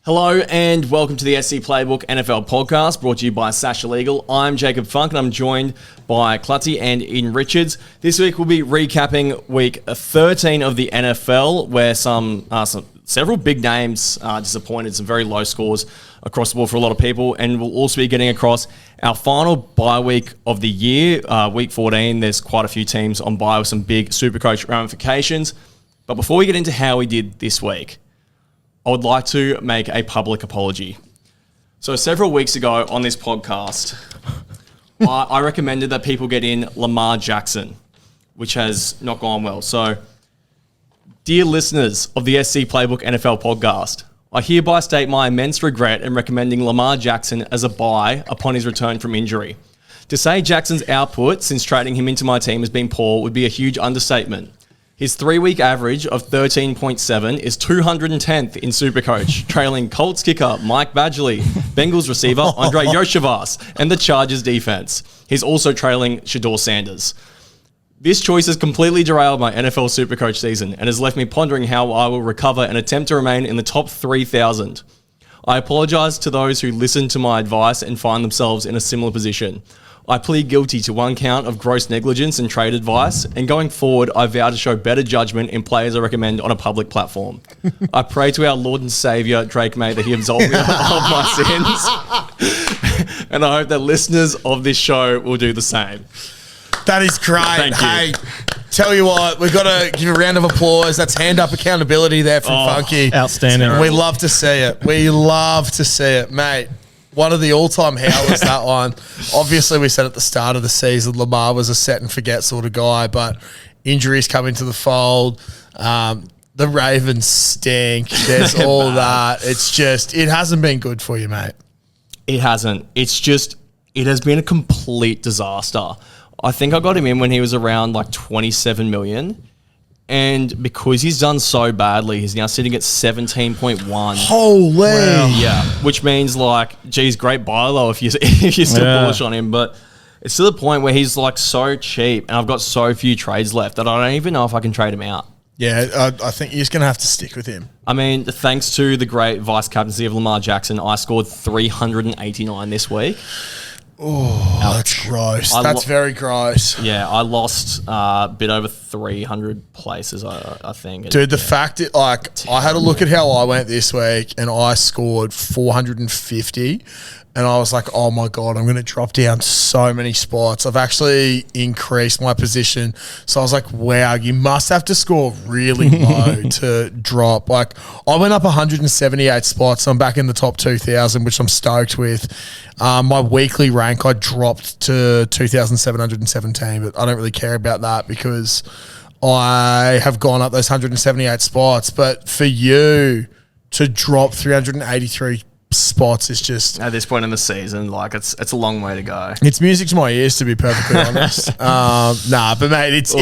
Hello and welcome to the SC Playbook NFL podcast brought to you by Sasha Legal. I'm Jakob Funk and I'm joined by Clutterbuck and Ian Richards. This week we'll be recapping week 13 of the NFL where several big names disappointed, some very low scores across the board for a lot of people, and we'll also be getting across our final bye week of the year, week 14. There's quite a few teams on bye with some big Supercoach ramifications. But before we get into how we did this week, I would like to make a public apology. So several weeks ago on this podcast, I recommended that people get in Lamar Jackson, which has not gone well. So, dear listeners of the SC Playbook NFL podcast, I hereby state my immense regret in recommending Lamar Jackson as a buy upon his return from injury. To say Jackson's output since trading him into my team has been poor would be a huge understatement. His 3-week average of 13.7 is 210th in Supercoach, trailing Colts kicker Mike Badgley, Bengals receiver Andre Yoshivas, and the Chargers defense. He's also trailing Shedeur Sanders. This choice has completely derailed my NFL Supercoach season and has left me pondering how I will recover and attempt to remain in the top 3,000. I apologise to those who listen to my advice and find themselves in a similar position. I plead guilty to one count of gross negligence and trade advice, and going forward, I vow to show better judgment in players I recommend on a public platform. I pray to our Lord and Saviour, Drake May, that he absolve me of my sins, and I hope that listeners of this show will do the same. That is great. Thank you. Hey, tell you what, we've got to give a round of applause. That's hand up accountability there from Funky. Outstanding. We love to see it. We love to see it, mate. One of the all-time howlers, that one. Obviously, we said at the start of the season, Lamar was a set-and-forget sort of guy, but injuries come into the fold. The Ravens stink. There's all that. It's just, it hasn't been good for you, mate. It hasn't. It's just, it has been a complete disaster. I think I got him in when he was around like 27 million. And because he's done so badly, he's now sitting at 17.1. Holy. Wow. Yeah, which means like, geez, great buy low if you're still bullish on him. But it's to the point where he's like so cheap and I've got so few trades left that I don't even know if I can trade him out. Yeah, I think you're just going to have to stick with him. I mean, thanks to the great vice captaincy of Lamar Jackson, I scored 389 this week. Oh, that's gross. That's very gross. Yeah, I lost a bit over 300 places, I think. Dude, the fact that, like, I had a look at how I went this week and I scored 450 and I was like, oh my God, I'm going to drop down so many spots. I've actually increased my position. So I was like, wow, you must have to score really low to drop. Like, I went up 178 spots. I'm back in the top 2,000, which I'm stoked with. My weekly rank, I dropped to 2,717, but I don't really care about that because I have gone up those 178 spots. But for you to drop 383 spots is just, at this point in the season, like it's a long way to go. It's music to my ears, to be perfectly honest. But mate, it's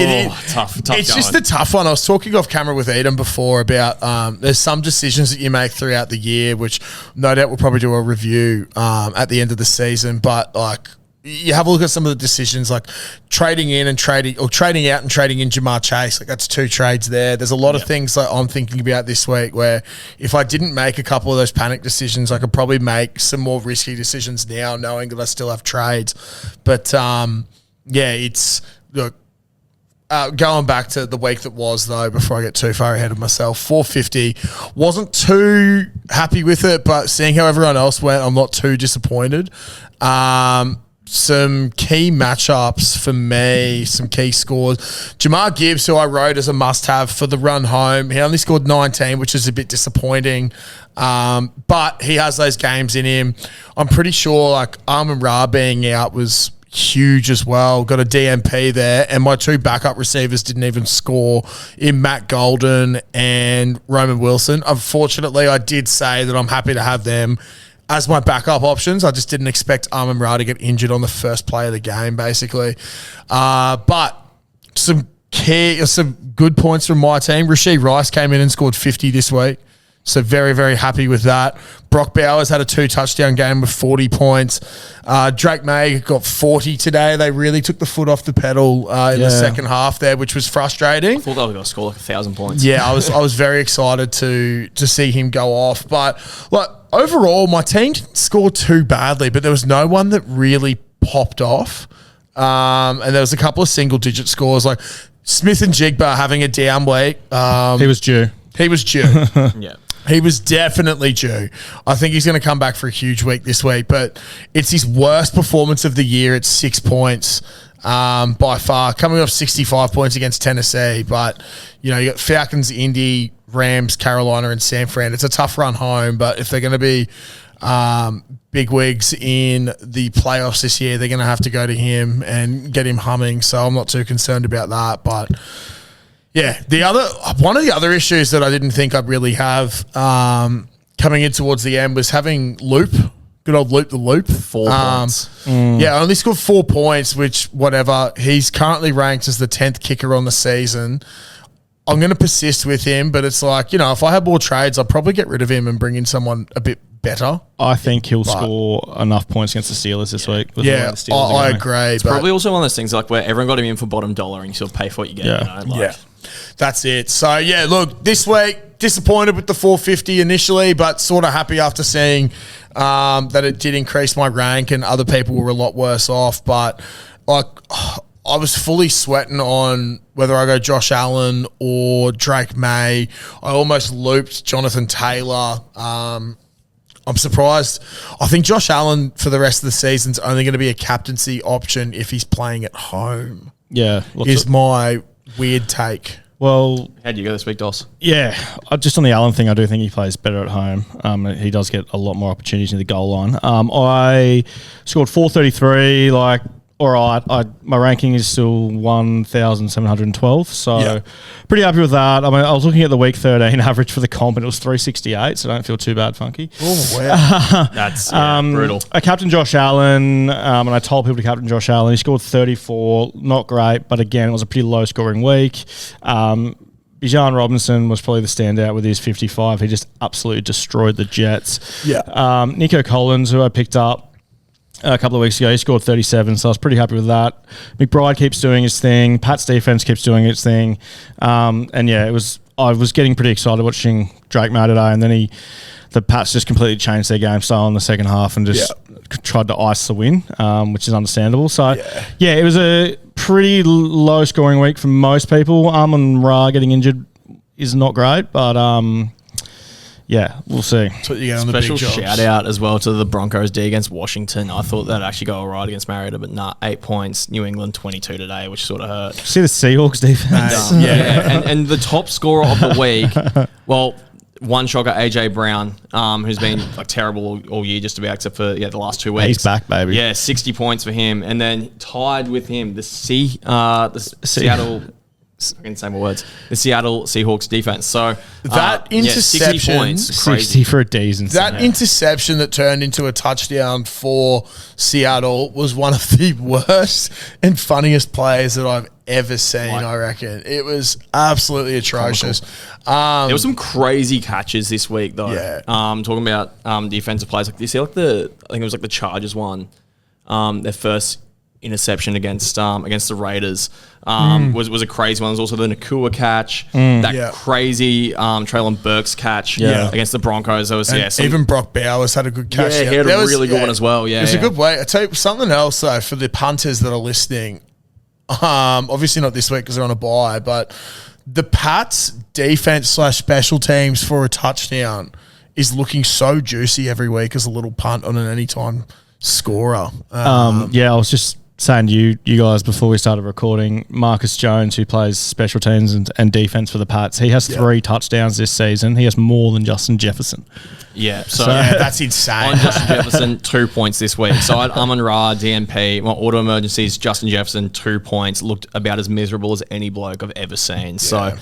tough. It's going. just a tough one. I was talking off camera with Eden before about there's some decisions that you make throughout the year, which no doubt we'll probably do a review at the end of the season. But like, you have a look at some of the decisions, like trading out and trading in Jamar Chase. Like, that's 2 trades there. There's a lot of things that I'm thinking about this week where if I didn't make a couple of those panic decisions, I could probably make some more risky decisions now, knowing that I still have trades. But it's look. Going back to the week that was, though, before I get too far ahead of myself, 450, wasn't too happy with it, but seeing how everyone else went, I'm not too disappointed. Some key matchups for me, some key scores. Jamar Gibbs, who I wrote as a must-have for the run home, he only scored 19, which is a bit disappointing. But he has those games in him. I'm pretty sure like Amon-Ra being out was huge as well. Got a DMP there, and my 2 backup receivers didn't even score in Matt Golden and Roman Wilson. Unfortunately, I did say that I'm happy to have them as my backup options. I just didn't expect Amon-Ra to get injured on the first play of the game, basically. But some good points from my team. Rashee Rice came in and scored 50 this week. So very, very happy with that. Brock Bowers had a 2-touchdown game with 40 points. Drake May got 40 today. They really took the foot off the pedal in the second half there, which was frustrating. I thought they were going to score like 1,000 points. Yeah, I was very excited to see him go off. But overall, my team didn't score too badly, but there was no one that really popped off. And there was a couple of single-digit scores, like Smith and Jigba having a down week. He was due. Yeah. He was definitely due. I think he's going to come back for a huge week this week, but it's his worst performance of the year at 6 points by far, coming off 65 points against Tennessee. But, you got Falcons, Indy, Rams, Carolina, and San Fran. It's a tough run home, but if they're going to be big wigs in the playoffs this year, they're going to have to go to him and get him humming. So I'm not too concerned about that, but... Yeah, one of the other issues that I didn't think I'd really have coming in towards the end was having Loop, good old Loop the Loop. 4 points. Yeah, only scored 4 points, which whatever. He's currently ranked as the 10th kicker on the season. I'm going to persist with him, but it's like, if I had more trades, I'd probably get rid of him and bring in someone a bit better. I think he'll score enough points against the Steelers this week. Yeah, I agree. It's probably also one of those things like where everyone got him in for bottom dollar and you sort of pay for what you get. Yeah. That's it. So, look, this week, disappointed with the 450 initially, but sort of happy after seeing that it did increase my rank and other people were a lot worse off. But, I was fully sweating on whether I go Josh Allen or Drake May. I almost looped Jonathan Taylor. I'm surprised. I think Josh Allen for the rest of the season's only going to be a captaincy option if he's playing at home. Yeah. Is my weird take. Well, how do you go this week, Doss? Yeah, just on the Allen thing, I do think he plays better at home. He does get a lot more opportunities in the goal line. I scored 433. All right, my ranking is still 1,712, so pretty happy with that. I mean, I was looking at the week 13 average for the comp, and it was 368, so I don't feel too bad, Funky. Oh, wow. That's brutal. I captained Josh Allen, and I told people to captain Josh Allen. He scored 34, not great, but again, it was a pretty low-scoring week. Bijan Robinson was probably the standout with his 55. He just absolutely destroyed the Jets. Yeah. Nico Collins, who I picked up a couple of weeks ago, he scored 37, so I was pretty happy with that. McBride keeps doing his thing. Pat's defense keeps doing its thing. And I was getting pretty excited watching Drake May today, and then the Pats just completely changed their game style in the second half and just tried to ice the win, which is understandable. So, it was a pretty low-scoring week for most people. Amon-Ra getting injured is not great, but... we'll see. That's what you get on the big Special jobs. shout out as well to the Broncos D against Washington. I thought that'd actually go all right against Mariota, but 8 points. New England 22 today, which sort of hurt. See the Seahawks defense? And the top scorer of the week, well, one shocker, AJ Brown, who's been terrible all year just about, except for the last 2 weeks. He's back, baby. Yeah, 60 points for him, and then tied with him the Seattle. I can say more words. The Seattle Seahawks defense. So that interception, 60 points, 60 for a decent. That interception that turned into a touchdown for Seattle was one of the worst and funniest plays that I've ever seen. I reckon it was absolutely atrocious. There were some crazy catches this week, though. Yeah. Talking about defensive plays, you see, I think it was the Chargers one, their first interception against the Raiders was a crazy one. There's also the Nakua catch, crazy Treylon Burks catch against the Broncos. There was even Brock Bowers had a good catch. Yeah, he had a really good one as well. Yeah, it was a good way. I tell you something else though for the punters that are listening. Obviously not this week because they're on a bye, but the Pats defense / special teams for a touchdown is looking so juicy every week as a little punt on an anytime scorer. I was just saying to you guys before we started recording, Marcus Jones, who plays special teams and defense for the Pats, he has 3 touchdowns this season. He has more than Justin Jefferson. Yeah, so that's insane. On Justin Jefferson, 2 points this week. So I had Amon-Ra, DNP, auto emergencies, Justin Jefferson, 2 points. Looked about as miserable as any bloke I've ever seen. So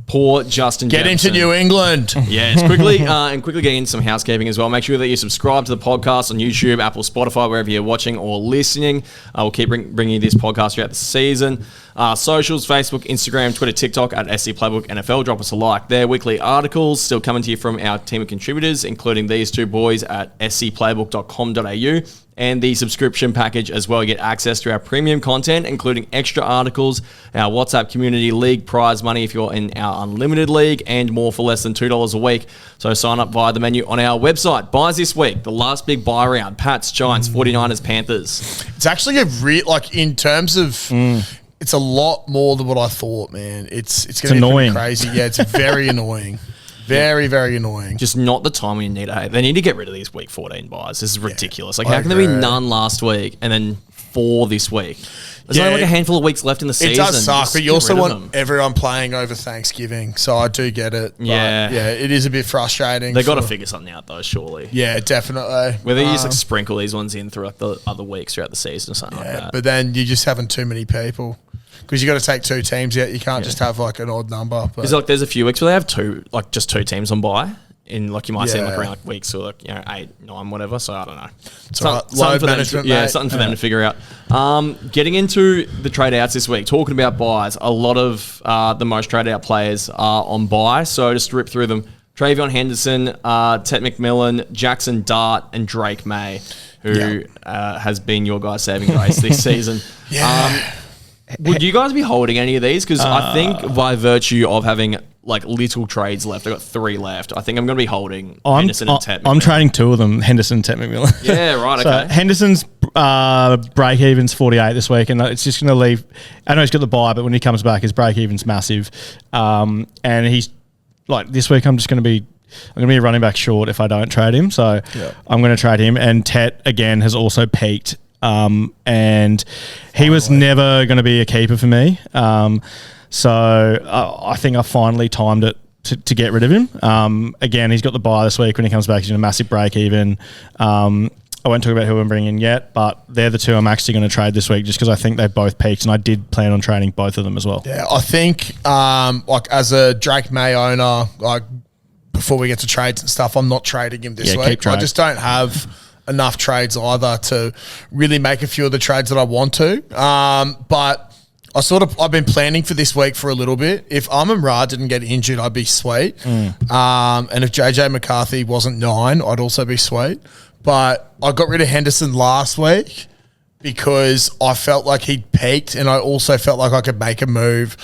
poor Justin Get Jefferson. into New England. Yeah, it's quickly getting into some housekeeping as well. Make sure that you subscribe to the podcast on YouTube, Apple, Spotify, wherever you're watching or listening. We'll keep bringing you this podcast throughout the season. Socials, Facebook, Instagram, Twitter, TikTok at SC Playbook NFL. Drop us a like there. Weekly articles still coming to you from our team of contributors, including these two boys at scplaybook.com.au. And the subscription package as well. You get access to our premium content, including extra articles, our WhatsApp community league prize money if you're in our unlimited league, and more for less than $2 a week. So sign up via the menu on our website. Buys this week, the last big buy round. Pats, Giants, 49ers, Panthers. It's actually in terms of... It's a lot more than what I thought, man. It's going to be annoying. Crazy. Yeah, it's very annoying. Very, very annoying. Just not the time we need to. They need to get rid of these week 14 buys. This is ridiculous. How can there be none last week and then 4 this week? There's only like a handful of weeks left in the season. It does suck, Just but you also want them. everyone playing over Thanksgiving, so I do get it. Yeah. Yeah, it is a bit frustrating. They got to figure something out though, surely. Yeah, definitely. Whether you just sprinkle these ones in throughout the other weeks throughout the season or something like that. But then you're just having too many people. Because you got to take 2 teams out. You can't just have like an odd number. Because there's a few weeks where they have just two teams on bye. In you might see them around weeks or 8, 9, whatever. So I don't know. Load management, mate. Something for them to figure out. Getting into the trade outs this week, talking about buys, a lot of the most traded out players are on bye. So just to rip through them: TreVeyon Henderson, Tet McMillan, Jackson Dart, and Drake May, who has been your guys' saving grace this season. Would you guys be holding any of these? Because I think by virtue of having little trades left, I've got 3 left. I think I'm going to be holding Henderson and Tet McMillan. I'm trading 2 of them, Henderson and Tet McMillan. Yeah, right, So okay. Henderson's break-even's 48 this week, and it's just going to leave... I know he's got the bye, but when he comes back, his break-even's massive. And he's... this week, I'm going to be a running back short if I don't trade him. So I'm going to trade him. And Tet, again, has also peaked. And he was never going to be a keeper for me. So I think I finally timed it to get rid of him. Again, he's got the bye this week. When he comes back, he's in a massive break even. I won't talk about who I'm bringing in yet, but they're the 2 I'm actually going to trade this week just because I think they've both peaked, and I did plan on trading both of them as well. Yeah, I think as a Drake May owner, before we get to trades and stuff, I'm not trading him this week. I just don't have enough trades either to really make a few of the trades that I want to. But I've been planning for this week for a little bit. If Amon-Ra didn't get injured, I'd be sweet. And if JJ McCarthy wasn't 9, I'd also be sweet. But I got rid of Henderson last week because I felt like he'd peaked, and I also felt like I could make a move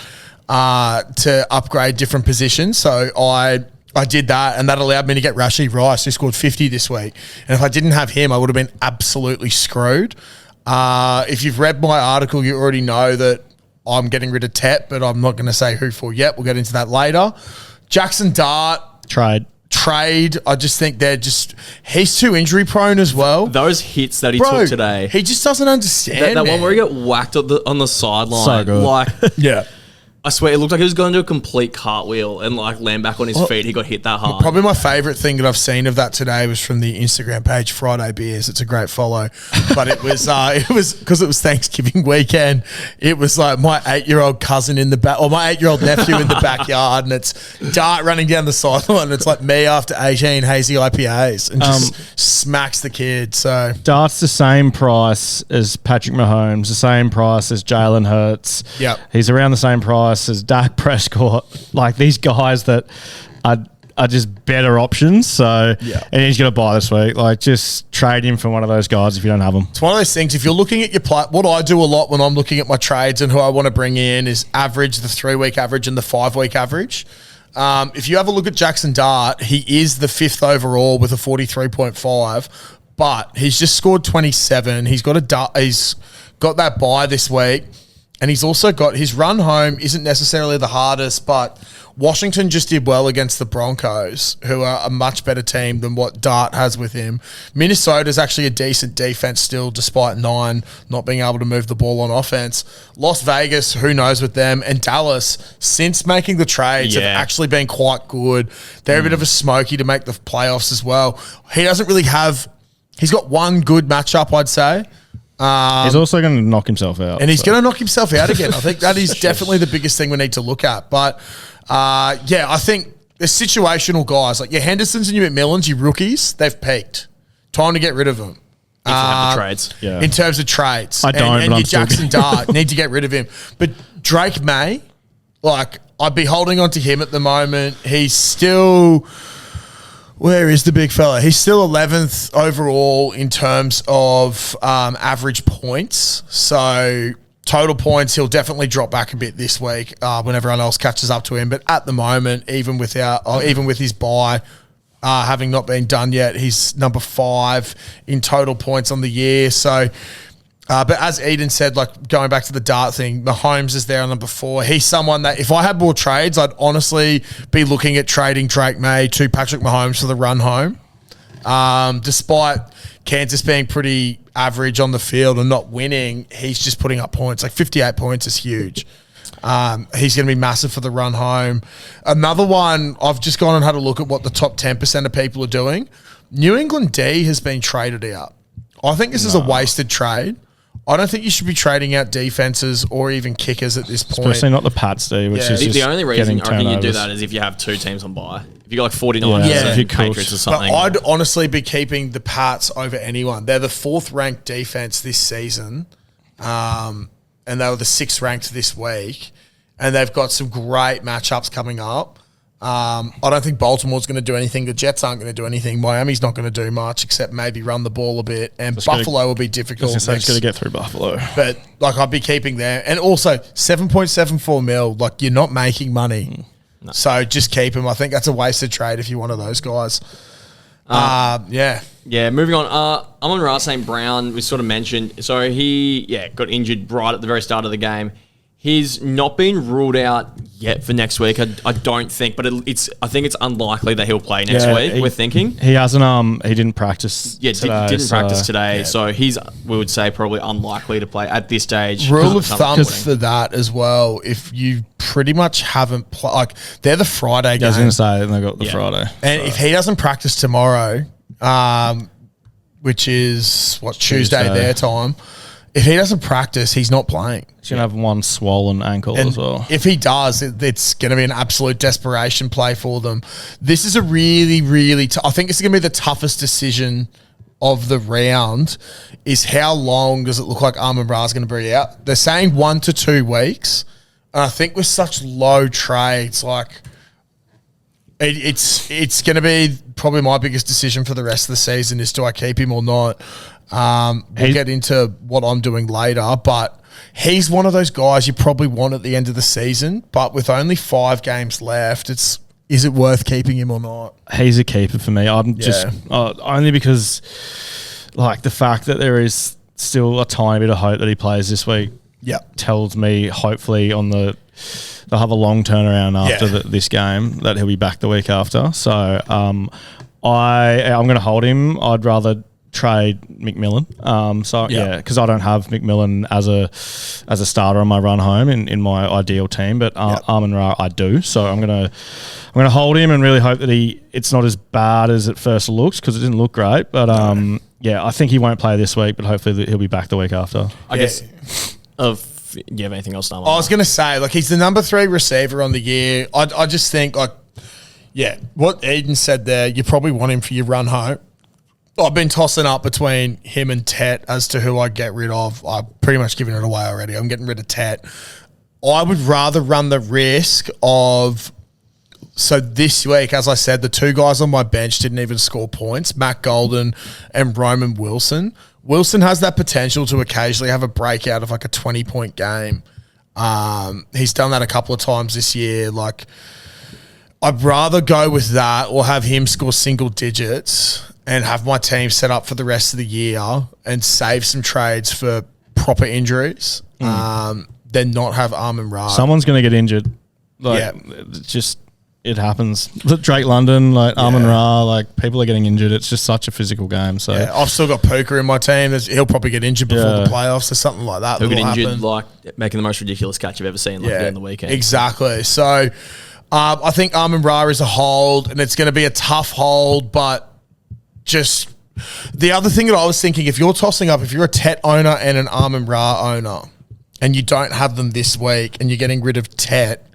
to upgrade different positions. So I did that, and that allowed me to get Rashee Rice, who scored 50 this week. And if I didn't have him, I would have been absolutely screwed. If you've read my article, you already know that I'm getting rid of Tet, but I'm not going to say who for yet. We'll get into that later. Jackson Dart. Trade. I just think he's too injury prone as well. Those hits that he took today. He just doesn't understand. That one where he got whacked on the sideline. So good. Yeah. I swear, it looked like he was going to do a complete cartwitl and land back on his feet. He got hit that hard. Probably my favourite thing that I've seen of that today was from the Instagram page Friday Beers. It's a great follow, but it was because it was Thanksgiving weekend. It was like my 8-year-old cousin in the back, or my 8-year-old nephew in the backyard, and it's Dart running down the sideline. It's like me after 18 hazy IPAs, and just smacks the kid. So Dart's the same price as Patrick Mahomes, the same price as Jalen Hurts. Yep. He's around the same price as Dak Prescott, these guys that are just better options. So, and he's going to buy this week. Just trade him for one of those guys if you don't have them. It's one of those things. If you're looking at your play, what I do a lot when I'm looking at my trades and who I want to bring in is average the 3-week average and the 5-week average. If you have a look at Jackson Dart, he is the 5th overall with a 43.5, but he's just scored 27. He's got that bye this week. And he's also got his run home isn't necessarily the hardest, but Washington just did well against the Broncos, who are a much better team than what Dart has with him. Minnesota's actually a decent defense still, despite 9 not being able to move the ball on offense. Las Vegas, who knows with them, and Dallas, since making the trades, have actually been quite good. They're a bit of a smoky to make the playoffs as well. He doesn't really have... He's got one good matchup, I'd say. He's also going to knock himself out. And he's going to knock himself out again. I think that is definitely the biggest thing we need to look at. But I think the situational guys, like your Hendersons and your McMillans, your rookies, they've peaked. Time to get rid of them. If you have the trades. Yeah. In terms of trades. I don't, and but your Jackson Dart, need to get rid of him. But Drake May, like, I'd be holding on to him at the moment. He's still... Where is the big fella? He's still 11th overall in terms of average points. So total points, he'll definitely drop back a bit this week when everyone else catches up to him. But at the moment, even with his bye having not been done yet, he's number 5 in total points on the year. So, but as Eden said, like going back to the dart thing, Mahomes is there on number 4. He's someone that if I had more trades, I'd honestly be looking at trading Drake May to Patrick Mahomes for the run home. Despite Kansas being pretty average on the field and not winning, he's just putting up points. Like 58 points is huge. He's going to be massive for the run home. Another one, I've just gone and had a look at what the top 10% of people are doing. New England D has been traded out. I think this is a wasted trade. I don't think you should be trading out defenses or even kickers at this point. Especially not the Pats, D, which is just the only reason I reckon you do turnovers. that is if you have 2 teams on bye. If you got like 49ers Yeah. and Patriots or something. But I'd honestly be keeping the Pats over anyone. They're the 4th ranked defense this season, and they were the 6th ranked this week, and they've got some great matchups coming up. I don't think Baltimore's going to do anything. The Jets aren't going to do anything. Miami's not going to do much except maybe run the ball a bit. And Buffalo will be difficult. It's going to get through Buffalo. But, like, I'd be keeping there. And also, 7.74 mil, like, you're not making money. No. So just keep him. I think that's a wasted trade if you're one of those guys. Yeah, moving on. Amon-Ra St. Brown, we sort of mentioned. So he, got injured right at the very start of the game. He's not been ruled out yet for next week. I don't think, but I think it's unlikely that he'll play next week. We're thinking he hasn't. He didn't practice. Yeah, didn't practice today. So we would say probably unlikely to play at this stage. Rule of thumb for that as well. If you pretty much haven't played, like they're the Friday game. I was going to say they got the Friday, and if he doesn't practice tomorrow, which is Tuesday their time. If he doesn't practice, he's not playing. He's going to have one swollen ankle as well. If he does, it's going to be an absolute desperation play for them. This is a really, really I think it's going to be the toughest decision of the round is how long does it look like Amon-Ra is going to be out? They're saying 1 to 2 weeks. And I think with such low trades, like it's going to be probably my biggest decision for the rest of the season is do I keep him or not? We'll get into what I'm doing later, but he's one of those guys you probably want at the end of the season, but with only 5 games left, is it worth keeping him or not? He's a keeper for me. I'm just only because like the fact that there is still a tiny bit of hope that he plays this week tells me hopefully they'll have a long turnaround after this game that he'll be back the week after. So I'm going to hold him. I'd rather trade McMillan. Because I don't have McMillan as a starter on my run home in my ideal team, but Amon-Ra I do. So I'm gonna hold him and really hope that it's not as bad as it first looks because it didn't look great. But I think he won't play this week, but hopefully he'll be back the week after. I guess. Do you have anything else, Sam? I was going to say, like, he's the number 3 receiver on the year. I just think, like, what Eden said there, you probably want him for your run home. I've been tossing up between him and Tet as to who I'd get rid of. I've pretty much given it away already. I'm getting rid of Tet. I would rather run the risk of... So this week, as I said, the 2 guys on my bench didn't even score points, Matt Golden and Roman Wilson. Wilson has that potential to occasionally have a breakout of like a 20-point game. He's done that a couple of times this year. Like, I'd rather go with that or have him score single digits and have my team set up for the rest of the year and save some trades for proper injuries than not have Amon-Ra. Someone's going to get injured. It happens. Drake London, Amon-Ra, people are getting injured. It's just such a physical game. So I've still got Puka in my team. He'll probably get injured before the playoffs or something like that. He'll get injured, making the most ridiculous catch you've ever seen during the weekend. Exactly. So I think Amon-Ra is a hold, and it's going to be a tough hold, but just the other thing that I was thinking, if you're a Tet owner and an Amon-Ra owner, and you don't have them this week, and you're getting rid of Tet,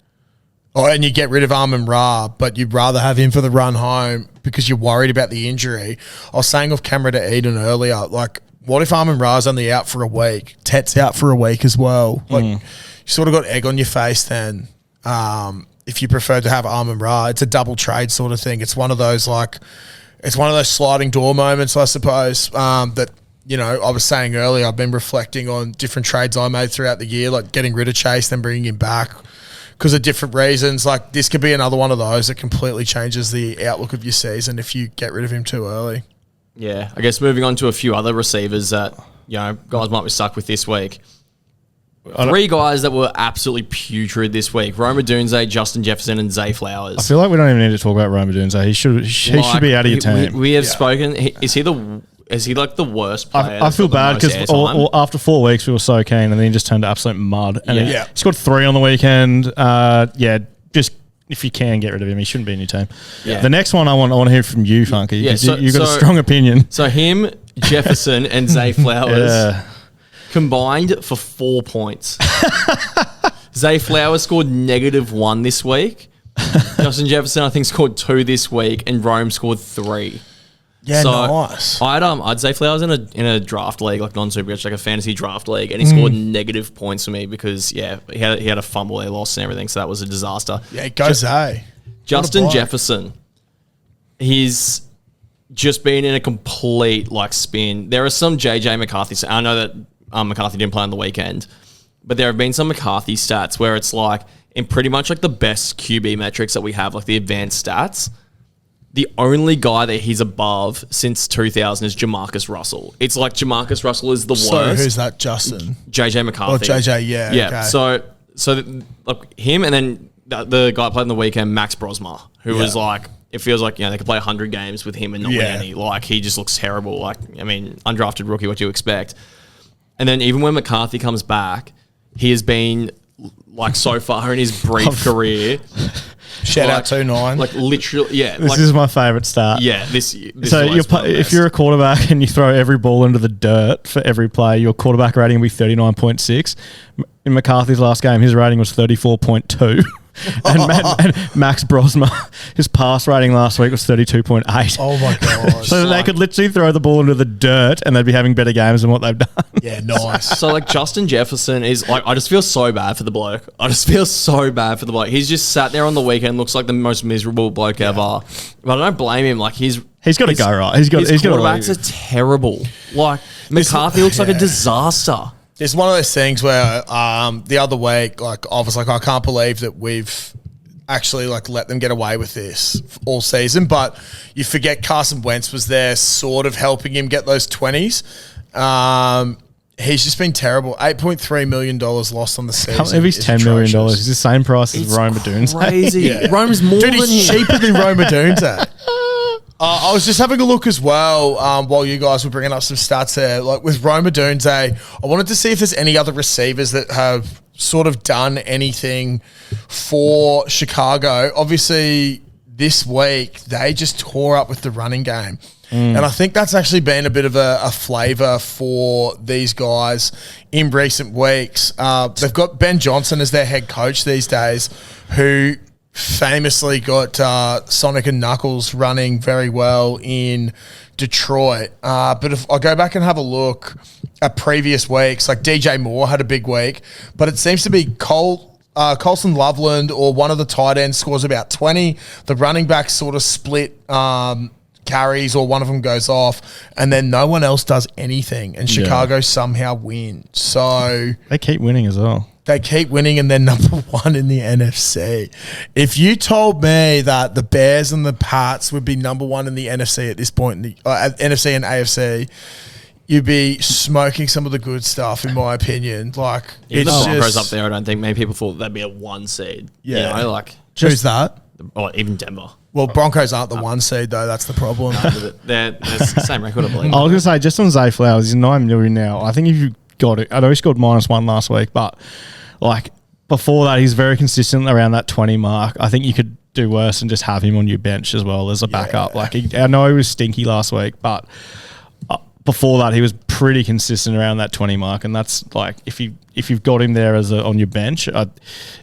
Oh, and you get rid of Amon-Ra, but you'd rather have him for the run home because you're worried about the injury. I was saying off camera to Eden earlier, like, what if Amon-Ra's only out for a week? Tet's out for a week as well. Like, you sort of got egg on your face then. If you prefer to have Amon-Ra, it's a double trade sort of thing. It's one of those sliding door moments, I suppose, that, you know, I was saying earlier, I've been reflecting on different trades I made throughout the year, like getting rid of Chase, then bringing him back because of different reasons. Like, this could be another one of those that completely changes the outlook of your season if you get rid of him too early. Yeah, I guess moving on to a few other receivers that, you know, guys might be stuck with this week. 3 guys that were absolutely putrid this week: Rome Odunze, Justin Jefferson, and Zay Flowers. I feel like we don't even need to talk about Rome Odunze. He should be out of your team. We have spoken. Is he like the worst player? I feel bad because after 4 weeks we were so keen, and then he just turned to absolute mud. And he scored 3 on the weekend. Just if you can get rid of him, he shouldn't be in your team. Yeah. The next one I want to hear from you, Funky. Yeah, you've got a strong opinion. So him, Jefferson, and Zay Flowers combined for 4 points. Zay Flowers scored -1 this week. Justin Jefferson, I think, scored 2 this week, and Rome scored 3. Yeah, so nice. I'd say Flowers in a draft league, like non-Supercoach, like a fantasy draft league, and he scored negative points for me because he had a fumble they lost and everything, so that was a disaster. Yeah, it goes Justin Jefferson, he's just been in a complete spin. There are some JJ McCarthy. I know that McCarthy didn't play on the weekend, but there have been some McCarthy stats where it's like in pretty much like the best QB metrics that we have, like the advanced stats. The only guy that he's above since 2000 is Jamarcus Russell. It's like Jamarcus Russell is the worst. So who's that, Justin? JJ McCarthy. Oh, JJ, yeah. Yeah, okay. So him and then the guy played on the weekend, Max Brosma, who was like, it feels like, you know, they could play 100 games with him and not win any. Like, he just looks terrible. Like, I mean, undrafted rookie, what do you expect? And then even when McCarthy comes back, he has been, like, so far in his brief career... Shout out 2-9. Like literally, yeah. This is my favourite start. Yeah, this so if you're a quarterback and you throw every ball into the dirt for every play, your quarterback rating will be 39.6. In McCarthy's last game, his rating was 34.2. and Max Brosma, his pass rating last week was 32.8. Oh my god! So they could literally throw the ball into the dirt and they'd be having better games than what they've done. Yeah, nice. So like Justin Jefferson is like, I just feel so bad for the bloke. He's just sat there on the weekend, looks like the most miserable bloke ever. But I don't blame him. Like he's got to go right. His quarterbacks are terrible. Like McCarthy looks like a disaster. It's one of those things where the other week, like I was like, I can't believe that we've actually like let them get away with this all season. But you forget Carson Wentz was there, sort of helping him get those 20s. He's just been terrible. $8.3 million lost on the season. Can't believe he's $10 million. He's the same price as Rome Odunze. Crazy. Rome's more than he's cheaper than Rome Odunze. I was just having a look as well while you guys were bringing up some stats there. Like with Rome Odunze, I wanted to see if there's any other receivers that have sort of done anything for Chicago. Obviously, this week, they just tore up with the running game. And I think that's actually been a bit of a flavour for these guys in recent weeks. They've got Ben Johnson as their head coach these days, who famously got Sonic and Knuckles running very well in Detroit. But if I go back and have a look at previous weeks, like DJ Moore had a big week, but it seems to be Colson Loveland or one of the tight ends scores about 20. The running backs sort of split carries or one of them goes off, and then no one else does anything, and Chicago somehow wins. So they keep winning as well. They keep winning, and they're number 1 in the NFC. If you told me that the Bears and the Pats would be number 1 in the NFC at this point, in the NFC and AFC, you'd be smoking some of the good stuff, in my opinion. Like, if the Broncos up there, I don't think many people thought they'd be a 1 seed. Yeah, you know, like who's that? Or even Denver. Well, Broncos aren't the 1 seed though. That's the problem. They're the same record, I believe. I was going to say, just on Zay Flowers, he's $9 million now. I think if you got it, I know he scored -1 last week, but like before that, he's very consistent around that 20 mark. I think you could do worse and just have him on your bench as well as a backup. Like I know he was stinky last week, but before that, he was pretty consistent around that 20 mark, and that's like if you've got him there on your bench,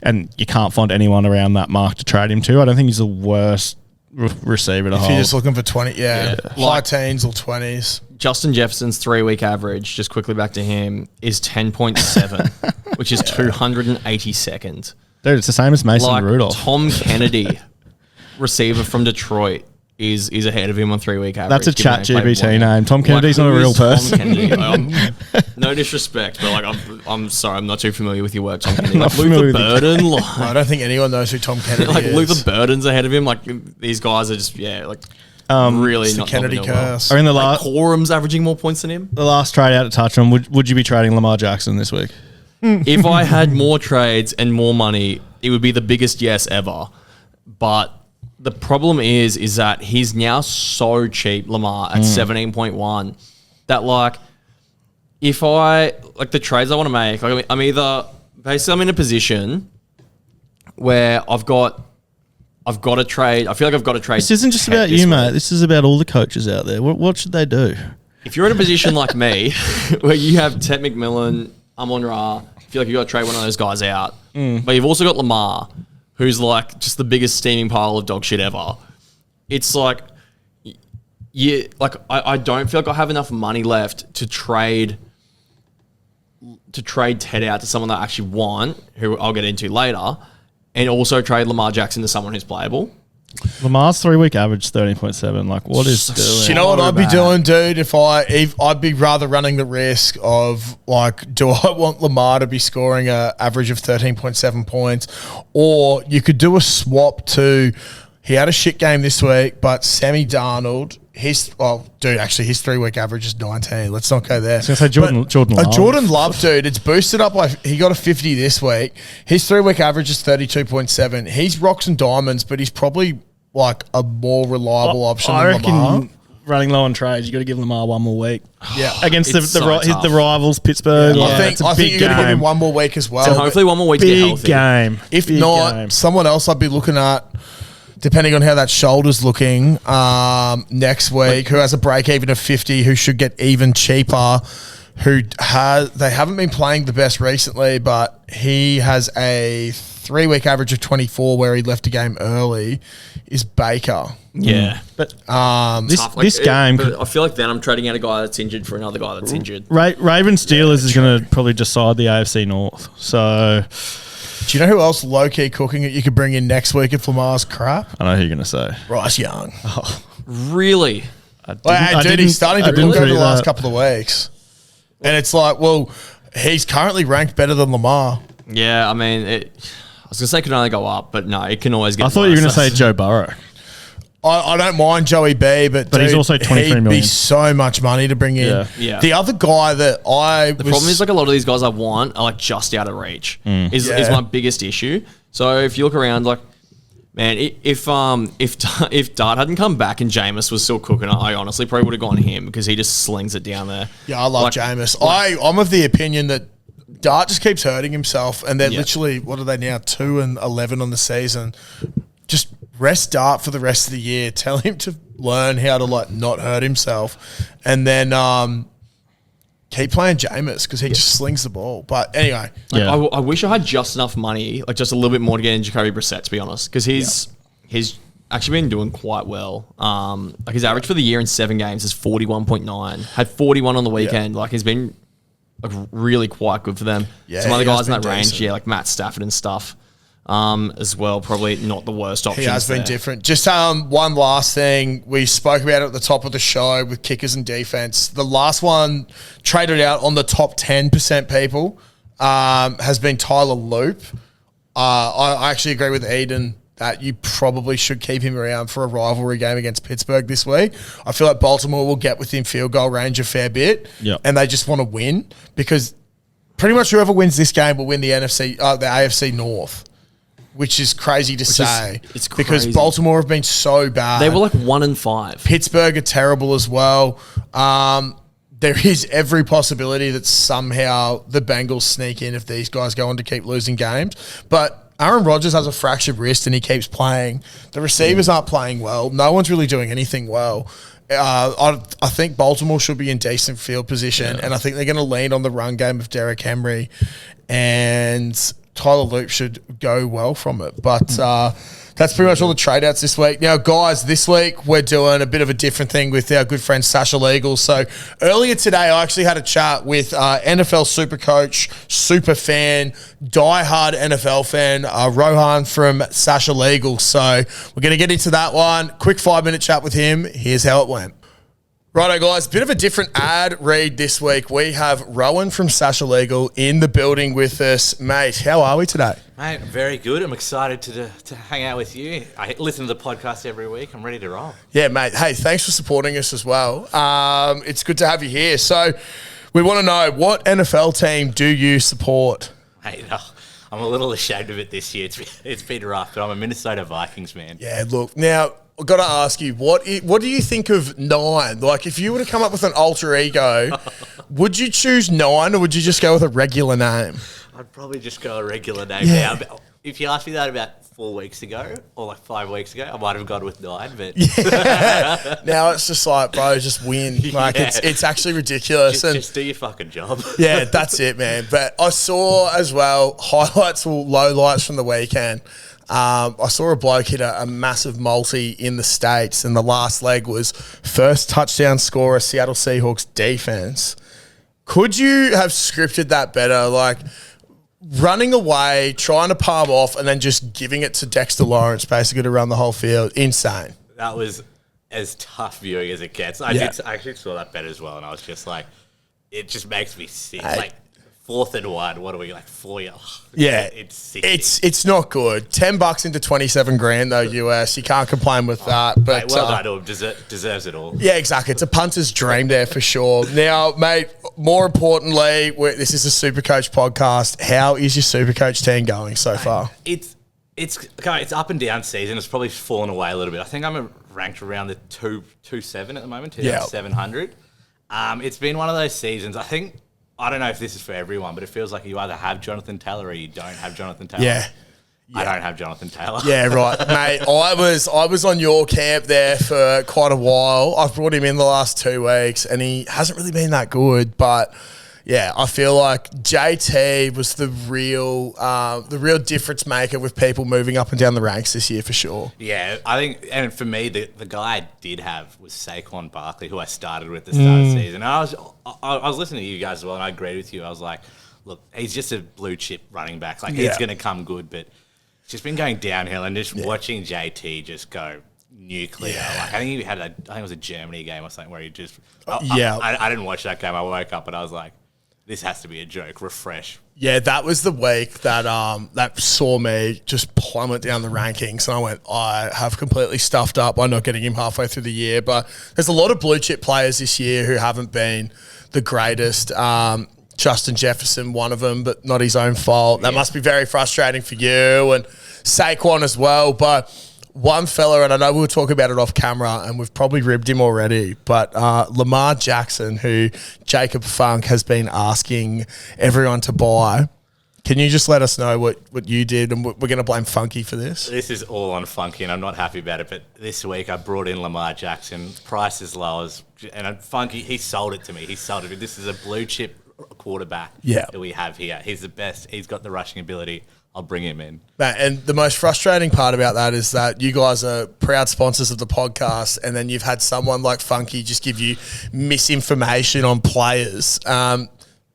and you can't find anyone around that mark to trade him to, I don't think he's the worst receiver to hold. If you're just looking for 20, high Like- teens or 20s. Justin Jefferson's 3-week average, just quickly back to him, is 10.7, which is 282nd. Dude, it's the same as Mason Like Rudolph. Tom Kennedy, receiver from Detroit, is ahead of him on 3-week average. That's a given chat they played GBT one. name. Tom Kennedy's Like, not a who real is Tom person. Kennedy? No disrespect, but like I'm sorry, I'm not too familiar with your work, Tom Kennedy. Like familiar Luther with Burden, I don't think anyone knows who Tom Kennedy like is. Luther Burden's ahead of him. Like these guys are just really It's the not Kennedy doing well. curse. Or in the Like last Corum's averaging more points than him. the last trade out to touch on, would you be trading Lamar Jackson this week? If I had more trades and more money, it would be the biggest yes ever. But the problem is that he's now so cheap, Lamar, at 17.1, that like if I like the trades I want to make, like I'm either basically I'm in a position where I've got to trade. I feel like I've got to trade. This isn't just Ted about this you, week. mate. This is about all the coaches out there. What should they do? If you're in a position like me, where you have Ted McMillan, Amon-Ra, I feel like you've got to trade one of those guys out. But you've also got Lamar, who's like just the biggest steaming pile of dog shit ever. It's like, I don't feel like I have enough money left to trade Ted out to someone that I actually want, who I'll get into later, and also trade Lamar Jackson to someone who's playable. Lamar's 3-week average 13.7. Like, what is So doing? Do you know what I'd be bad. doing, dude? If I'd be rather running the risk of like, do I want Lamar to be scoring a average of 13.7 points, or you could do a swap to. He had a shit game this week, but Sammy Darnold, his 3-week average is 19. Let's not go there. I was gonna say Jordan Love. Jordan Love, dude, it's boosted up. Like he got a 50 this week. His 3-week average is 32.7. He's rocks and diamonds, but he's probably like a more reliable option I than Lamar. reckon running low on trades, you got to give Lamar one more week. Yeah. Against It's so tough. the rivals, Pittsburgh. I think it's a you're big going to give him game. one more week as well. So hopefully one more week to get Big healthy. game. If Big not, game. someone else I'd be looking at, depending on how that shoulder's looking next week, who has a break even of 50, who should get even cheaper, they haven't been playing the best recently, but he has a 3-week average of 24 where he left a game early, is Baker. Yeah. But Tough. Like, this game, but I feel like then I'm trading out a guy that's injured for another guy that's injured. Ravens Steelers is going to probably decide the AFC North. So Do you know who else low-key cooking it you could bring in next week if Lamar's crap? I know who you're going to say. Bryce Young. Really? Dude, he's starting to cook over see the last that. couple of weeks. And it's like, well, he's currently ranked better than Lamar. Yeah, I mean, I was going to say it could only go up, but no, it can always get I thought you were going to worse. say Joe Burrow. I don't mind Joey B, but But he's dude, also 23 he'd million. be so much money to bring in. Yeah. Yeah. The other guy that The problem is like a lot of these guys I want are like just out of reach. Is Yeah. my biggest issue. So if you look around, like, man, if Dart hadn't come back and Jameis was still cooking, I honestly probably would have gone him because he just slings it down there. Yeah, I love Like- Jameis. I'm of the opinion that Dart just keeps hurting himself, and they're literally, what are they now, 2-11 on the season. Just rest Dart for the rest of the year. Tell him to learn how to like not hurt himself, and then keep playing Jameis because he just slings the ball. But anyway, Like, Yeah. I wish I had just enough money, like just a little bit more to get in Jacoby Brissett, to be honest, because he's actually been doing quite well. Like his average for the year in 7 games is 41.9. Had 41 on the weekend. Like he's been like really quite good for them. Yeah, Some other he has guys in that been range, decent. like Matt Stafford and stuff, as well. Probably not the worst option. he has been different. Just one last thing. We spoke about it at the top of the show with kickers and defense. The last one traded out on the top 10% people has been Tyler Loop. I actually agree with Eden that you probably should keep him around for a rivalry game against Pittsburgh this week. I feel like Baltimore will get within field goal range a fair bit, Yep. and they just want to win because pretty much whoever wins this game will win the AFC North, which is crazy to say. it's because crazy. Baltimore have been so bad. They were like 1-5. Pittsburgh are terrible as well. There is every possibility that somehow the Bengals sneak in if these guys go on to keep losing games. But Aaron Rodgers has a fractured wrist and he keeps playing. The receivers aren't playing well. No one's really doing anything well. I think Baltimore should be in decent field position, and I think they're going to lean on the run game of Derrick Henry, and Tyler Loop should go well from it. But that's pretty much all the trade outs this week. Now, guys, this week we're doing a bit of a different thing with our good friend Sasha Legal. So earlier today, I actually had a chat with NFL Supercoach, super fan, diehard NFL fan, Rohan from Sasha Legal. So we're going to get into that one. Quick 5-minute chat with him. Here's how it went. Righto, guys, bit of a different ad read this week. We have Rowan from Sasha Legal in the building with us. Mate, how are we today? Mate, very good. I'm excited to hang out with you. I listen to the podcast every week. I'm ready to roll. Yeah, mate. Hey, thanks for supporting us as well. It's good to have you here. So we want to know, what NFL team do you support? Mate, I'm a little ashamed of it this year. It's been rough, but I'm a Minnesota Vikings man. Yeah, look, now I've got to ask you, what do you think of 9? Like, if you were to come up with an alter ego, would you choose 9 or would you just go with a regular name? I'd probably just go a regular name now. If you asked me that about 4 weeks ago or like 5 weeks ago, I might have gone with 9. But now it's just like, bro, just win. Like, it's actually ridiculous. Just do your fucking job. Yeah, that's it, man. But I saw as well highlights or lowlights from the weekend. I saw a bloke hit a massive multi in the States, and the last leg was first touchdown scorer, Seattle Seahawks defense. Could you have scripted that better? Like, running away, trying to palm off, and then just giving it to Dexter Lawrence basically to run the whole field. Insane. That was as tough viewing as it gets. I actually saw that bet as well, and I was just like, it just makes me sick. Like, 4th and 1. What are we, like 4 years? Yeah, it's sick. It's not good. $10 into 27 grand though, US. You can't complain with that. But mate, well done to him. Deserves it all. Yeah, exactly. It's a punter's dream there for sure. Now, mate, more importantly, this is a Supercoach podcast. How is your Supercoach team going so far? It's up and down season. It's probably fallen away a little bit. I think I'm ranked around the 227 at the moment, 2,700. It's been one of those seasons. I don't know if this is for everyone, but it feels like you either have Jonathan Taylor or you don't have Jonathan Taylor. Yeah. I don't have Jonathan Taylor. Yeah, right, mate. I was on your camp there for quite a while. I've brought him in the last 2 weeks, and he hasn't really been that good. But yeah, I feel like JT was the real difference maker with people moving up and down the ranks this year for sure. Yeah, I think, and for me, the guy I did have was Saquon Barkley, who I started with at the start of the season. And I was listening to you guys as well, and I agreed with you. I was like, look, he's just a blue chip running back. Like, he's going to come good, but it's just been going downhill, and just watching JT just go nuclear. Yeah. Like, I think it was a Germany game or something where he just I didn't watch that game. I woke up and I was like, this has to be a joke. Refresh. Yeah, that was the week that that saw me just plummet down the rankings, and I went, I have completely stuffed up by not getting him halfway through the year. But there's a lot of blue chip players this year who haven't been the greatest. Justin Jefferson, one of them, but not his own fault. That must be very frustrating for you, and Saquon as well. But one fella, and I know we were talking about it off camera, and we've probably ribbed him already, but Lamar Jackson, who Jakob Funk has been asking everyone to buy. Can you just let us know what you did, and we're going to blame Funky for this? This is all on Funky, and I'm not happy about it, but this week I brought in Lamar Jackson. Price is low, and Funky, he sold it to me. He sold it. This is a blue chip quarterback that we have here. He's the best. He's got the rushing ability. I'll bring him in. And the most frustrating part about that is that you guys are proud sponsors of the podcast, and then you've had someone like Funky just give you misinformation on players.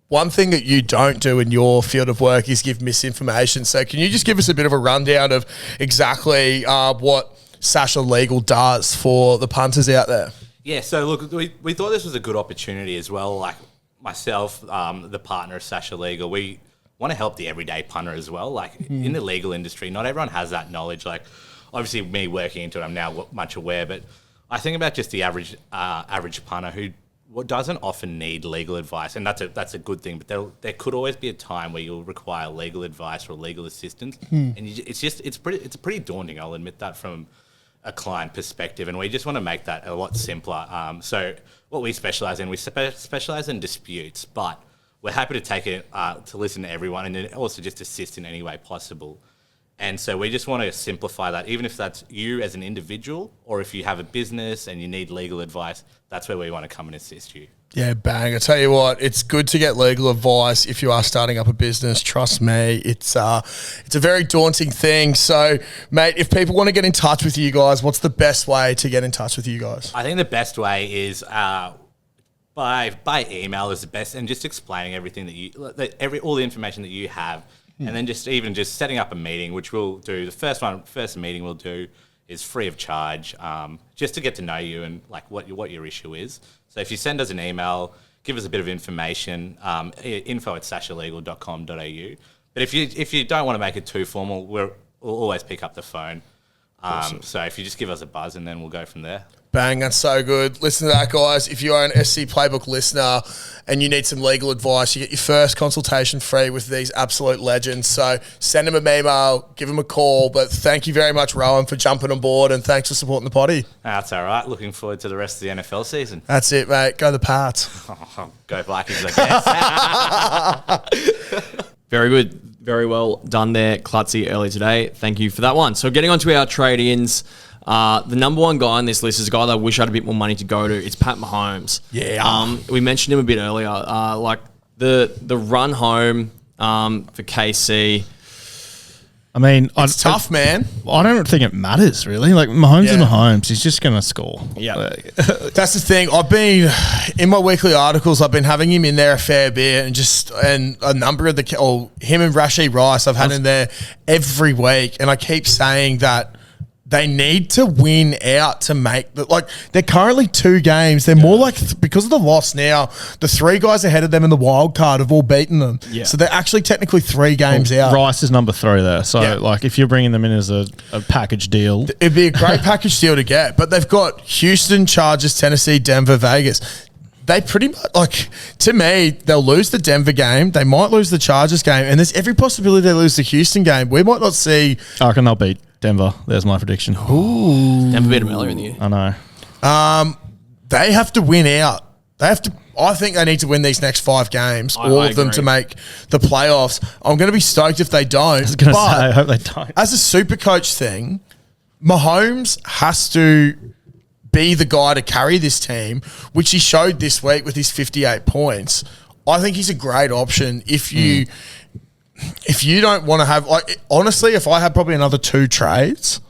One thing that you don't do in your field of work is give misinformation. So can you just give us a bit of a rundown of exactly what Sasha Legal does for the punters out there? Yeah, so look, we thought this was a good opportunity as well. Like myself, the partner of Sasha Legal, we want to help the everyday punter as well. Like in the legal industry, not everyone has that knowledge. Like obviously me working into it, I'm now much aware, but I think about just the average punter who doesn't often need legal advice, and that's a good thing. But there could always be a time where you'll require legal advice or legal assistance, and it's pretty daunting. I'll admit that from a client perspective, and we just want to make that a lot simpler. So what we specialize in, we specialize in disputes, but we're happy to take it to listen to everyone, and then also just assist in any way possible. And so we just want to simplify that, even if that's you as an individual or if you have a business and you need legal advice, that's where we want to come and assist you. Yeah, bang. I tell you what, it's good to get legal advice if you are starting up a business. Trust me, it's a very daunting thing. So, mate, if people want to get in touch with you guys, what's the best way to get in touch with you guys? I think the best way is by email is the best, and just explaining everything all the information that you have, and then just setting up a meeting, which we'll do. The first meeting we'll do is free of charge, just to get to know you and like what your issue is. So if you send us an email, give us a bit of information, info@sashalegal.com.au. But if you don't want to make it too formal, we'll always pick up the phone. Awesome. So if you just give us a buzz, and then we'll go from there. Bang, that's so good. Listen to that, guys. If you are an SC Playbook listener and you need some legal advice, you get your first consultation free with these absolute legends. So send them an email, give them a call. But thank you very much, Rowan, for jumping on board, and thanks for supporting the potty. That's all right. Looking forward to the rest of the NFL season. That's it, mate. Go the Pats. Go Vikings, I guess. Very good. Very well done there, Clutzy, early today. Thank you for that one. So getting on to our trade-ins. The number one guy on this list is a guy that I wish I had a bit more money to go to. It's Pat Mahomes. Yeah. We mentioned him a bit earlier. Like the run home for KC. I mean, it's tough, man. I don't think it matters, really. Like, Mahomes is Mahomes. He's just going to score. Yeah. That's the thing. I've been, in my weekly articles, I've been having him in there a fair bit, and a number of him and Rashee Rice, I've had in there every week, and I keep saying that they need to win out to make they're currently 2 games. They're more like, because of the loss now, the 3 guys ahead of them in the wild card have all beaten them. Yeah. So they're actually technically 3 games out. Rice is number 3 there. So, if you're bringing them in as a package deal, it'd be a great package deal to get. But they've got Houston, Chargers, Tennessee, Denver, Vegas. They pretty much, to me, they'll lose the Denver game. They might lose the Chargers game. And there's every possibility they lose the Houston game. We might not see. I reckon they'll beat Denver. There's my prediction. Ooh. Denver beat them earlier in the year. I know. They have to win out. I think they need to win these next 5 games, all of them, to make the playoffs. I'm going to be stoked if they don't. I was going to say, I hope they don't. As a Supercoach thing, Mahomes has to be the guy to carry this team, which he showed this week with his 58 points. I think he's a great option if you don't want to have, honestly, if I had probably another 2 trades,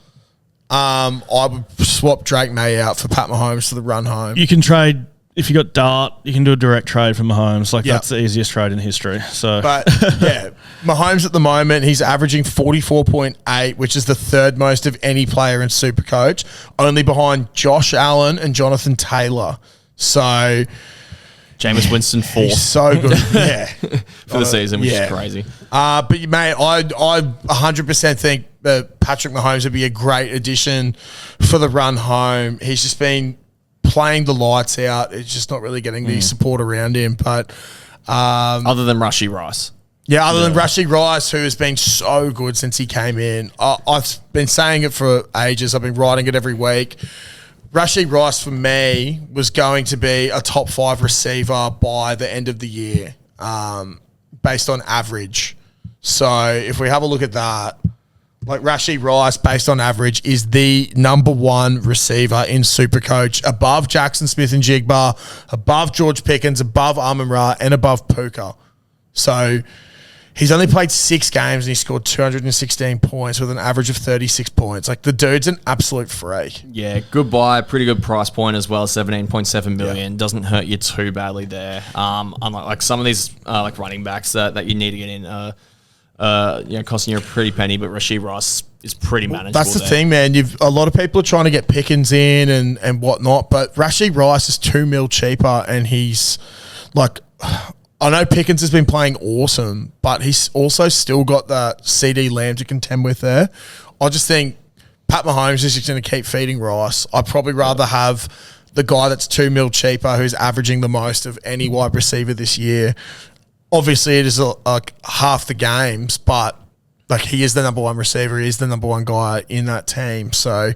I would swap Drake May out for Pat Mahomes for the run home. You can trade, if you got Dart, you can do a direct trade for Mahomes. That's the easiest trade in history. So, but Mahomes at the moment, he's averaging 44.8, which is the 3rd most of any player in Supercoach, only behind Josh Allen and Jonathan Taylor. So, Jameis Winston 4th. He's so good, for the season, which is crazy. But mate, I 100% think that Patrick Mahomes would be a great addition for the run home. He's just been playing the lights out. It's just not really getting the support around him. But other than Rashee Rice. Yeah, other than Rashee Rice, who has been so good since he came in. I've been saying it for ages. I've been writing it every week. Rashee Rice, for me, was going to be a top 5 receiver by the end of the year, based on average. So if we have a look at that, Rashee Rice, based on average, is the number 1 receiver in Supercoach, above Jackson Smith and Jigba, above George Pickens, above Amon-Ra, and above Puka. So he's only played 6 games and he scored 216 points with an average of 36 points. The dude's an absolute freak. Yeah, good buy. Pretty good price point as well, 17.7 million. Doesn't hurt you too badly there. Unlike some of these running backs that you need to get in, costing you a pretty penny, but Rashee Rice is pretty manageable. That's the thing, man. A lot of people are trying to get Pickens in and whatnot, but Rashee Rice is $2 million cheaper, and he's I know Pickens has been playing awesome, but he's also still got that CeeDee Lamb to contend with there. I just think Pat Mahomes is just going to keep feeding Rice. I'd probably rather have the guy that's $2 million cheaper, who's averaging the most of any wide receiver this year. Obviously, it is half the games, but he is the number 1 receiver. He is the number 1 guy in that team. So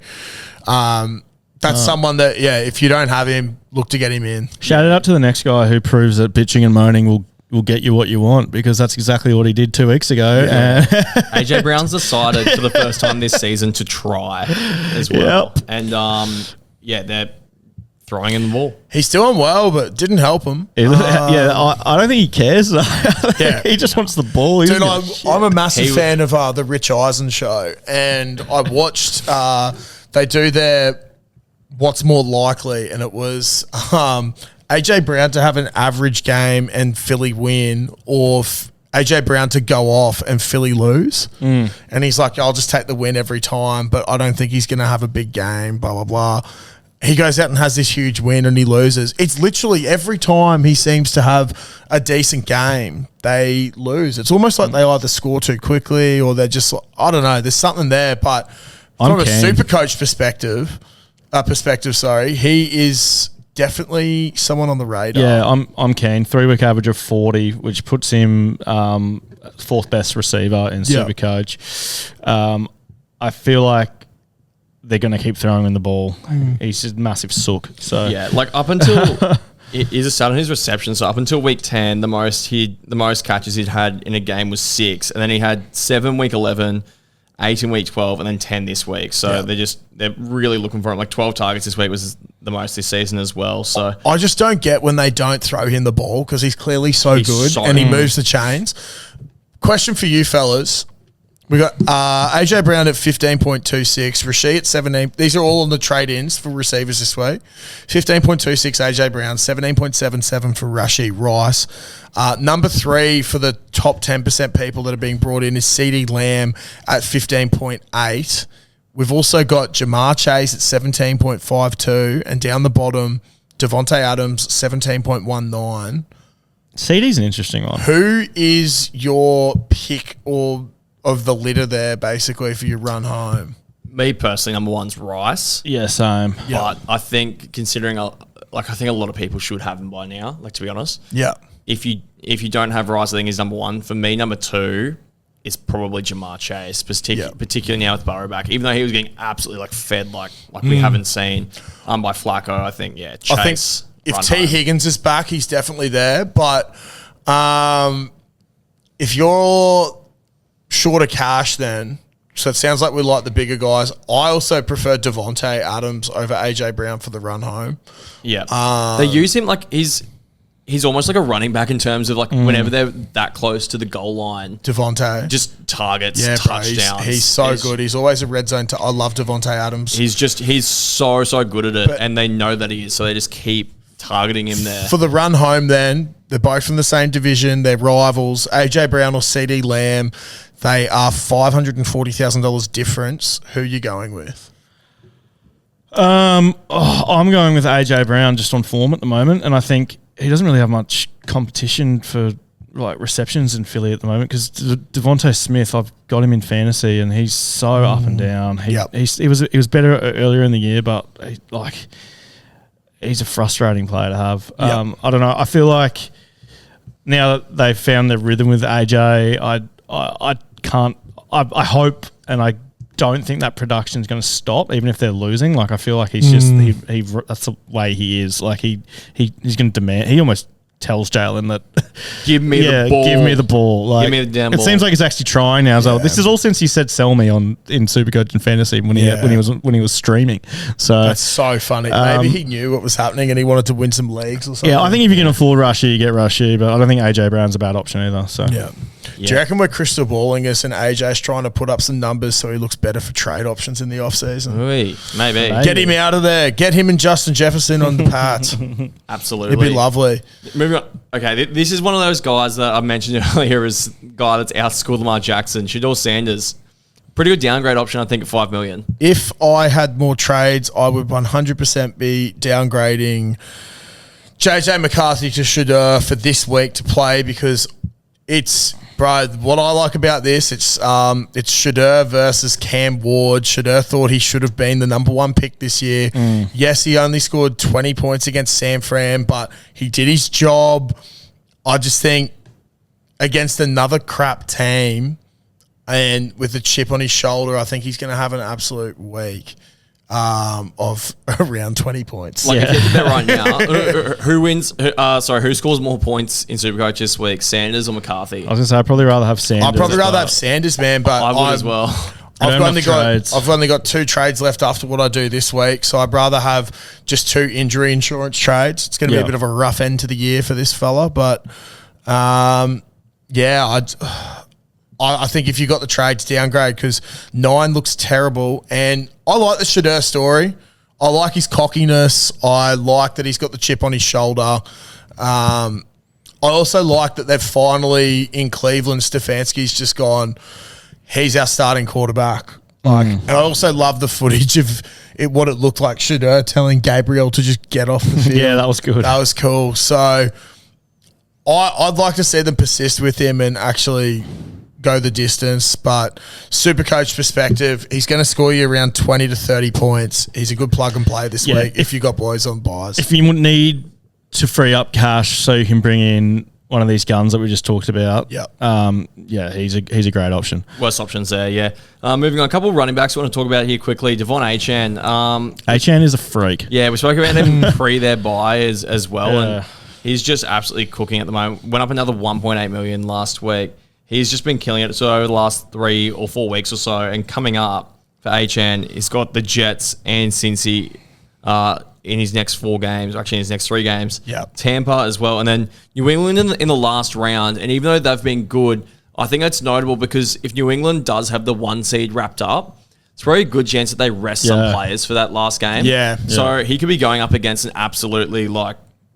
that's someone that, if you don't have him, look to get him in. Shout out to the next guy who proves that bitching and moaning will will get you what you want, because that's exactly what he did 2 weeks ago. Yeah. AJ Brown's decided for the first time this season to try as well. Yep. And they're throwing in the ball. He's doing well, but didn't help him. I don't think he cares. He just wants the ball. Dude, I'm a massive fan of the Rich Eisen show, and I watched they do their what's more likely, and it was AJ Brown to have an average game and Philly win, or AJ Brown to go off and Philly lose. And he's like, I'll just take the win every time, but I don't think he's going to have a big game, blah, blah, blah. He goes out and has this huge win and he loses. It's literally every time he seems to have a decent game, they lose. It's almost like they either score too quickly or they're just, I don't know, there's something there. But from a Supercoach perspective, he is definitely someone on the radar. Yeah, I'm keen. 3-week average of 40, which puts him fourth best receiver in Supercoach. I feel like they're going to keep throwing him the ball. He's just massive sook. So yeah, like up until he's a stud on his reception. So up until week 10, the most catches he'd had in a game was 6, and then he had 7 week 11, 8 in week 12, and then 10 this week. So they're really looking for him. Like 12 targets this week was the most this season as well. So I just don't get when they don't throw him the ball, because he's clearly so good and he moves the chains. Question for you fellas. We got AJ Brown at 15.26, Rashee at 17. These are all on the trade-ins for receivers this week. 15.26 AJ Brown, 17.77 for Rashee Rice. Number 3 for the top 10% people that are being brought in is CeeDee Lamb at 15.8. We've also got Jamar Chase at 17.52, and down the bottom, Davante Adams 17.19. CeeDee's an interesting one. Who is your pick of the litter there, basically, for your run home? Me personally, number 1's Rice. Yeah, same. But I think considering, I think a lot of people should have him by now. Like, to be honest, if you don't have Rice, I think he's number 1. For me, number 2 is probably Jamar Chase, particularly now with Burrow back. Even though he was getting absolutely fed like we haven't seen by Flacco, I think Chase. I think if T Higgins is back, he's definitely there. But if you're short of cash, then, so it sounds like we like the bigger guys. I also prefer Davante Adams over AJ Brown for the run home. Yeah, they use him like he's almost like a running back in terms of like whenever they're that close to the goal line, Davante just targets, touchdowns. He's so good. He's always a red zone. I love Davante Adams. He's so good at it, and they know that he is, so they just keep targeting him there. For the run home, then, they're both from the same division. They're rivals. AJ Brown or CeeDee Lamb. They are $540,000 difference. Who are you going with? I'm going with AJ Brown just on form at the moment, and I think he doesn't really have much competition for like receptions in Philly at the moment, because Devontae Smith, I've got him in fantasy, and he's so up and down. He was better earlier in the year, but he's a frustrating player to have. I don't know. I feel like now that they've found their rhythm with AJ, I can't. I hope, and I don't think that production is going to stop, even if they're losing. Like, I feel like he's just he that's the way he is. Like he's going to demand. He almost tells Jalen that give me the ball. Like, give me the damn ball. It seems like he's actually trying now. So this is all since he said sell me in Supercoach and Fantasy when he was streaming. So that's so funny. Maybe he knew what was happening and he wanted to win some leagues or something. Yeah, I think if you can afford Rashee, you get Rashee, but I don't think AJ Brown's a bad option either. So Do you reckon we're crystal balling us and AJ's trying to put up some numbers so he looks better for trade options in the offseason? Maybe. Get him out of there. Get him and Justin Jefferson on the Pats. Absolutely. It'd be lovely. Moving on. Okay, this is one of those guys that I mentioned earlier as a guy that's outscored Lamar Jackson. Shedeur Sanders. Pretty good downgrade option, I think, at $5 million. If I had more trades, I would 100% be downgrading JJ McCarthy to Shedeur for this week to play, because it's... Bro, what I like about this, it's Shedeur versus Cam Ward. Shedeur thought he should have been the number 1 pick this year. Yes, he only scored 20 points against San Fran, but he did his job. I just think against another crap team and with a chip on his shoulder, I think he's going to have an absolute week. of around 20 points. Like, if you did that right now, who wins? Who scores more points in Supercoach this week, Sanders or McCarthy? I was going to say, I'd probably rather have Sanders. I'd probably rather have Sanders, man, but I would as well. I've only got 2 trades left after what I do this week, so I'd rather have just 2 injury insurance trades. It's going to be a bit of a rough end to the year for this fella, but I think if you got the trades, downgrade, because 9 looks terrible, and I like the Shadur story. I like his cockiness. I like that he's got the chip on his shoulder. I also like that they've finally, in Cleveland, Stefanski's just gone, he's our starting quarterback. And I also love the footage of what it looked like Shadur telling Gabriel to just get off the field. Yeah, that was good. That was cool. So I'd like to see them persist with him and actually go the distance. But Supercoach perspective, he's going to score you around 20 to 30 points. He's a good plug and play this week if you got boys on buys. If you need to free up cash so you can bring in one of these guns that we just talked about, he's a great option. Worst options there, yeah. Moving on, a couple of running backs I want to talk about here quickly. Devon Achane. Achane is a freak. Yeah, we spoke about him pre their buy as well, and he's just absolutely cooking at the moment. Went up another 1.8 million last week. He's just been killing it. So over the last 3 or 4 weeks or so, and coming up for Achane, he's got the Jets and Cincy in his next 4 games, actually in his next 3 games. Tampa as well, and then New England in the last round. And even though they've been good, I think that's notable because if New England does have the 1 seed wrapped up, it's a very good chance that they rest some players for that last game. So he could be going up against an absolutely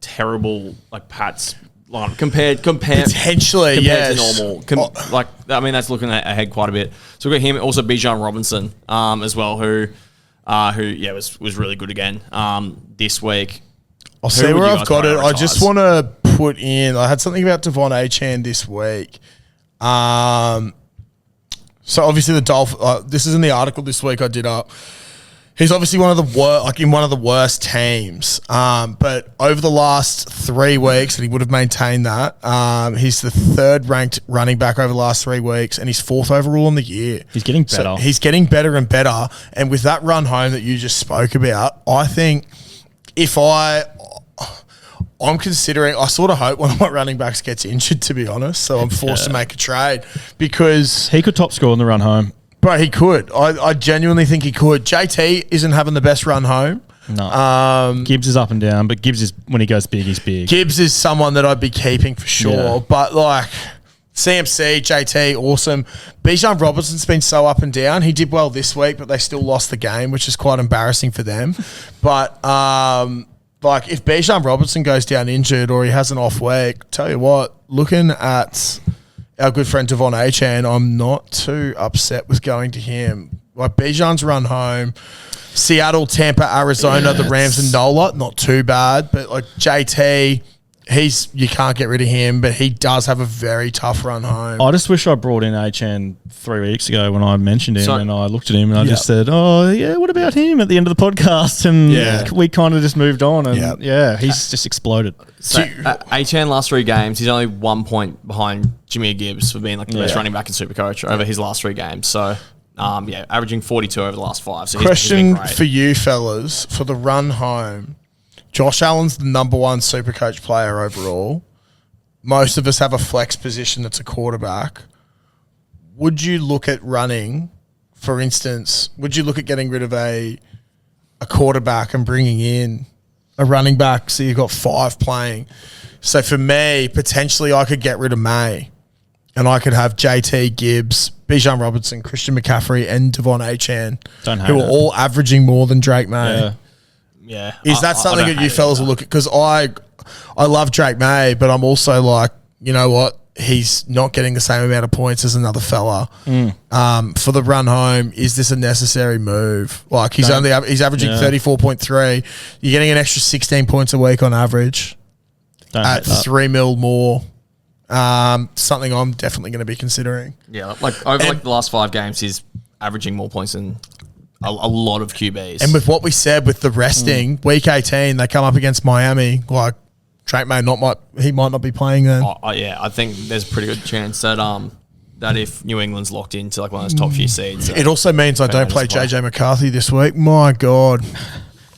terrible Pat's line compared potentially to normal. That's looking ahead quite a bit. So we've got him, also Bijan Robinson as well, who was really good again this week. I'll see where I've got it. I just want to put in, I had something about Devon Achane this week. So obviously the Dolphins, this is in the article this week I did up. He's obviously one of the worst teams. But over the last 3 weeks, and he would have maintained that, he's the 3rd ranked running back over the last 3 weeks, and he's 4th overall in the year. He's getting better. So he's getting better and better. And with that run home that you just spoke about, I think I'm considering, I sort of hope one of my running backs gets injured, to be honest. So I'm forced to make a trade because he could top score in the run home. But he could. I genuinely think he could. JT isn't having the best run home. No. Gibbs is up and down, but Gibbs is, when he goes big, he's big. Gibbs is someone that I'd be keeping for sure. Yeah. But CMC, JT, awesome. Bijan Robinson's been so up and down. He did well this week, but they still lost the game, which is quite embarrassing for them. But if Bijan Robinson goes down injured or he has an off week, tell you what, looking at our good friend Devon Achane, I'm not too upset with going to him. Bijan's run home, Seattle, Tampa, Arizona, the Rams and Nola, not too bad. But JT, you can't get rid of him, but he does have a very tough run home. I just wish I brought in Achane 3 weeks ago when I mentioned him, and I looked at him and I just said, what about him at the end of the podcast? And we kind of just moved on, and he's just exploded. So Achane last 3 games, he's only 1 point behind Jimmy Gibbs for being the best running back in Supercoach over his last 3 games. So averaging 42 over the last 5. So question for you fellas, for the run home, Josh Allen's the number 1 Supercoach player overall. Most of us have a flex position that's a quarterback. Would you look at running, for instance, would you look at getting rid of a quarterback and bringing in a running back so you've got 5 playing? So for me, potentially I could get rid of May and I could have JT, Gibbs, Bijan Robinson, Christian McCaffrey and Devon Achane, who are all averaging more than Drake May. Yeah. Is that something that you fellas will look at? Because I love Drake May, but I'm also like, you know what? He's not getting the same amount of points as another fella. For the run home, is this a necessary move? He's averaging 34.3. You're getting an extra 16 points a week on average at 3 mil more. Something I'm definitely going to be considering. Yeah, over the last 5 games, he's averaging more points than a lot of QBs. And with what we said with the resting, week 18, they come up against Miami. Drake May might not be playing then. I think there's a pretty good chance that that if New England's locked into like one of those top few seeds. It also means I don't play play. JJ McCarthy this week. My God,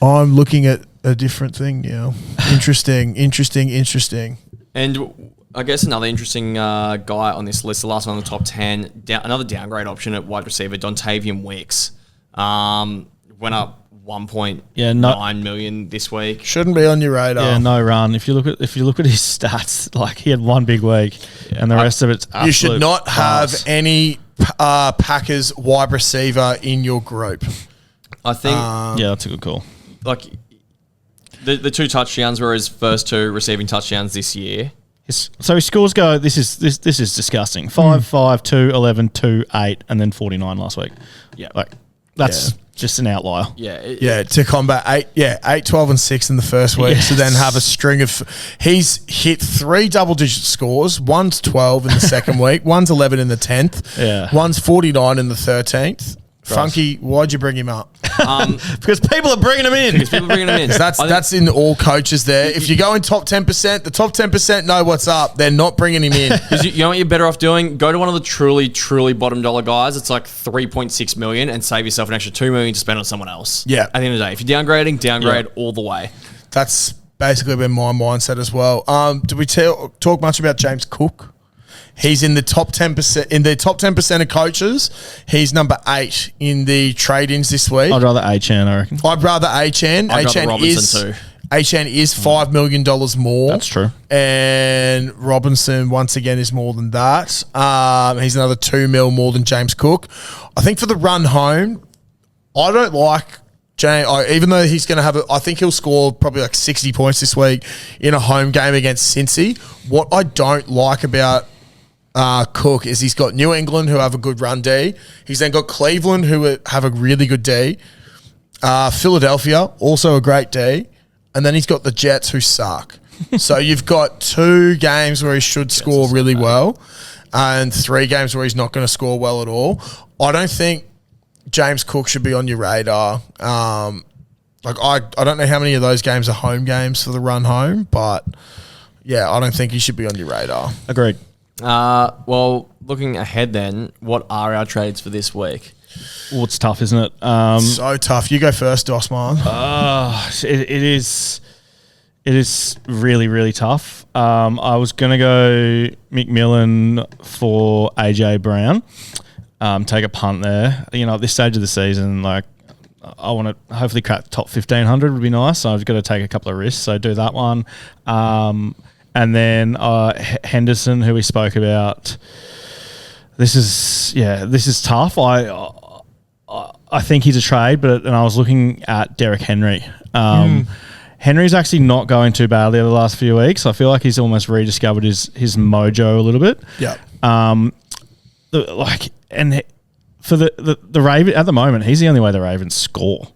I'm looking at a different thing now. Interesting. And I guess another interesting guy on this list, the last one on the top 10, another downgrade option at wide receiver, Dontavian Wicks. Went up 1.9 million this week. Shouldn't be on your radar. Yeah, no run. If you look at his stats, like he had one big week, and the rest of it's absolute. You should not have pass. any Packers wide receiver in your group. I think, Yeah, that's a good call. like the 2 touchdowns were his first 2 receiving touchdowns this year. So his scores go. This is disgusting. 5, 5, 2, 11, 2, 8, and then 49 last week. Yeah, Like that's just an outlier. Yeah, To combat 8, 12, and 6 in the first week. Yes. So then have a string of. He's hit 3 double-digit scores. One's 12 in the second week. One's 11 in the 10th. Yeah. One's 49 in the 13th. Funky, why'd you bring him up? Because people are bringing him in. People bringing him in. That's in all coaches there. If you go in top 10%, the top 10% know what's up. They're not bringing him in. Because you know what you're better off doing? Go to one of the truly bottom dollar guys. It's like 3.6 million and save yourself an extra 2 million to spend on someone else. Yeah. At the end of the day, if you're downgrade all the way. That's basically been my mindset as well. Did we talk much about James Cook? He's in the top 10%. In the top 10% of coaches, he's number 8 in the trade-ins this week. I'd rather HN, I reckon. I'd rather HN. I'd rather Robinson too. HN is $5 million more. That's true. And Robinson, once again, is more than that. He's another $2 million more than James Cook. I think for the run home, I don't like James, even though he's going to have I think he'll score probably like 60 points this week in a home game against Cincy. What I don't like about Cook is he's got New England, who have a good run D. He's then got Cleveland, who have a really good D. Philadelphia, also a great D. And then he's got the Jets, who suck. So you've got 2 games where he should score really well and 3 games where he's not going to score well at all. I don't think James Cook should be on your radar. I don't know how many of those games are home games for the run home, but yeah, I don't think he should be on your radar. Agreed. Well, looking ahead then, what are our trades for this week? Well, it's tough, isn't it? So tough. You go first, Osman. It is really, really tough. I was going to go McMillan for AJ Brown. Take a punt there. You know, at this stage of the season, like, I want to hopefully crack top 1,500 would be nice. So I've got to take a couple of risks. So do that one. And then Henderson, who we spoke about. This is tough. I think he's a trade, and I was looking at Derrick Henry. Henry's actually not going too badly the last few weeks. I feel like he's almost rediscovered his mojo a little bit. Yeah. For the Raven at the moment, he's the only way the Ravens score.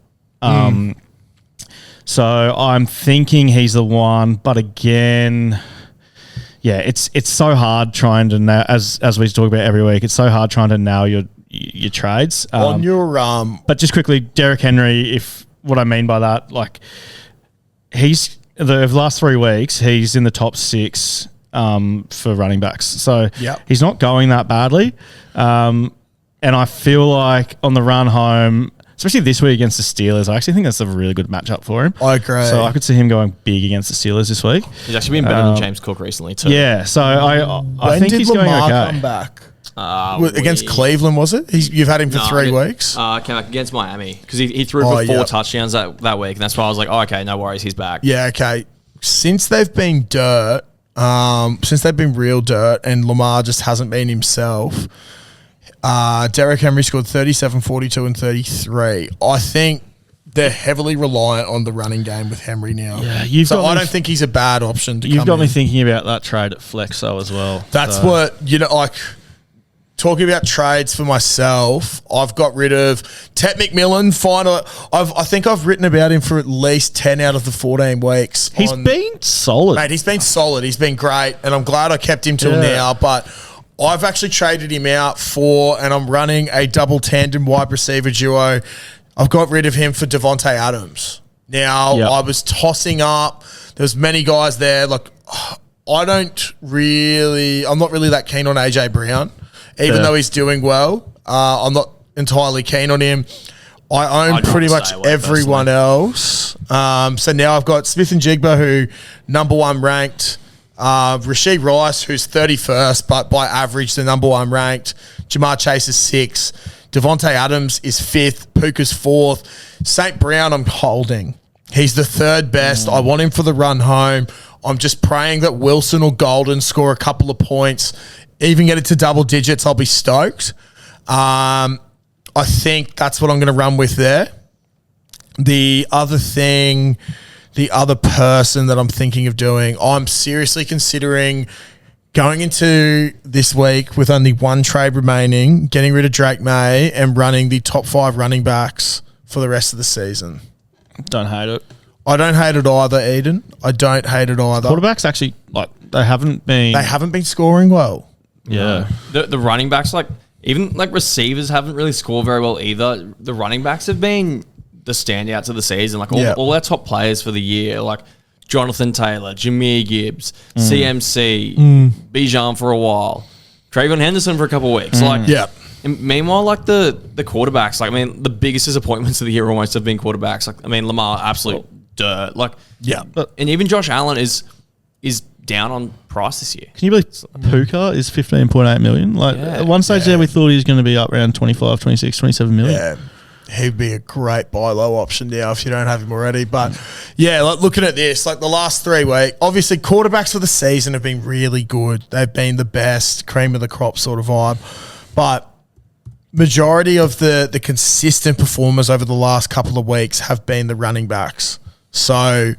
So I'm thinking he's the one, but again, yeah, it's so hard trying to as we talk about every week. It's so hard trying to nail your trades. On your but just quickly, Derrick Henry. If what I mean by that, like he's the last 3 weeks, he's in the top 6 for running backs. So he's not going that badly. And I feel like on the run home, especially this week against the Steelers, I actually think that's a really good matchup for him. I agree. So I could see him going big against the Steelers this week. He's actually been better than James Cook recently too. Yeah, so I think he's Lamar going okay. come back? Against Cleveland, was it? You've had him for 3 weeks? Came back against Miami because he threw for 4 touchdowns that week, and that's why I was like, oh, okay, no worries, he's back. Yeah, okay. Since they've been since they've been real dirt and Lamar just hasn't been himself, Derrick Henry scored 37, 42, and 33. I think they're heavily reliant on the running game with Henry now. Yeah, I don't think he's a bad option to You've got me thinking about that trade at Flexo as well. That's what, like, talking about trades for myself, I've got rid of Tet McMillan. I think I've written about him for at least 10 out of the 14 weeks. He's been solid. Mate, he's been solid. He's been great, and I'm glad I kept him till now, but I've actually traded him out and I'm running a double tandem wide receiver duo. I've got rid of him for Devontae Adams. Now, I was tossing up. There's many guys there. Like, I'm not really that keen on AJ Brown. even though he's doing well. I'm not entirely keen on him. I own pretty much everyone else. So now I've got Smith and Jigba, who number 1 ranked. Rashee Rice, who's 31st, but by average, the number 1 ranked. Jamar Chase is 6th. Devontae Adams is 5th. Puka's 4th. St. Brown, I'm holding. He's the 3rd best. I want him for the run home. I'm just praying that Wilson or Golden score a couple of points. Even get it to double digits, I'll be stoked. I think that's what I'm going to run with there. The other person that I'm thinking of doing, I'm seriously considering going into this week with only 1 trade remaining, getting rid of Drake May and running the top 5 running backs for the rest of the season. Don't hate it. I don't hate it either, Eden. I don't hate it either. Quarterbacks actually, they haven't been scoring well. Yeah. The running backs, even receivers haven't really scored very well either. The running backs have been the standouts of the season. All our top players for the year, like Jonathan Taylor, Jameer Gibbs, CMC, Bijan for a while, TreVeyon Henderson for a couple of weeks. And meanwhile, the quarterbacks, the biggest disappointments of the year almost have been quarterbacks. Lamar, absolute dirt. And even Josh Allen is down on price this year. Can you believe Puka is 15.8 million? At one stage there, we thought he was going to be up around 25, 26, 27 million. Yeah. He'd be a great buy low option now if you don't have him already. But looking at this, the last 3 weeks, obviously quarterbacks for the season have been really good. They've been the best, cream of the crop sort of vibe. But majority of the consistent performers over the last couple of weeks have been the running backs. So,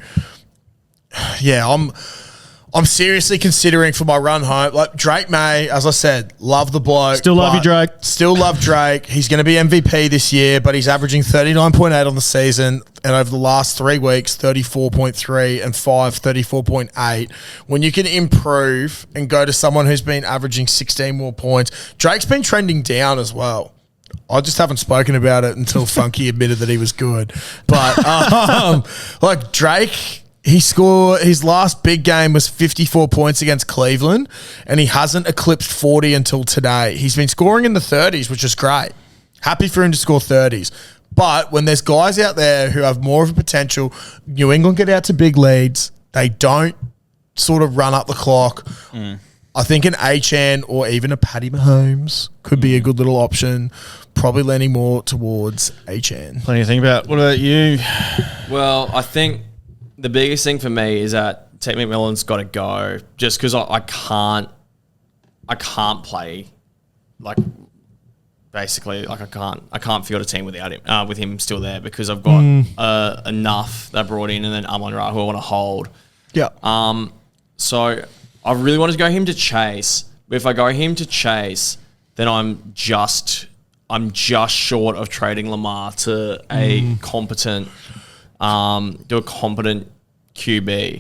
I'm seriously considering for my run home. Drake May, as I said, love the bloke. Still love you, Drake. Still love Drake. He's going to be MVP this year, but he's averaging 39.8 on the season. And over the last 3 weeks, 34.3 and 34.8. When you can improve and go to someone who's been averaging 16 more points, Drake's been trending down as well. I just haven't spoken about it until Funky admitted that he was good. But Drake, he scored, his last big game was 54 points against Cleveland, and he hasn't eclipsed 40 until today. He's been scoring in the 30s, which is great. Happy for him to score 30s. But when there's guys out there who have more of a potential, New England get out to big leads. They don't sort of run up the clock. I think an H-N or even a Patty Mahomes could be a good little option. Probably leaning more towards H-N. Plenty to think about. What about you? Well, I think the biggest thing for me is that Tate McMillan's got to go just because I can't play basically I can't field a team without him with him still there because I've got enough that I brought in and then Amon-Ra who I want to hold. Yeah. So I really wanted to go him to Chase, but if I go him to Chase, then I'm just short of trading Lamar to a competent QB.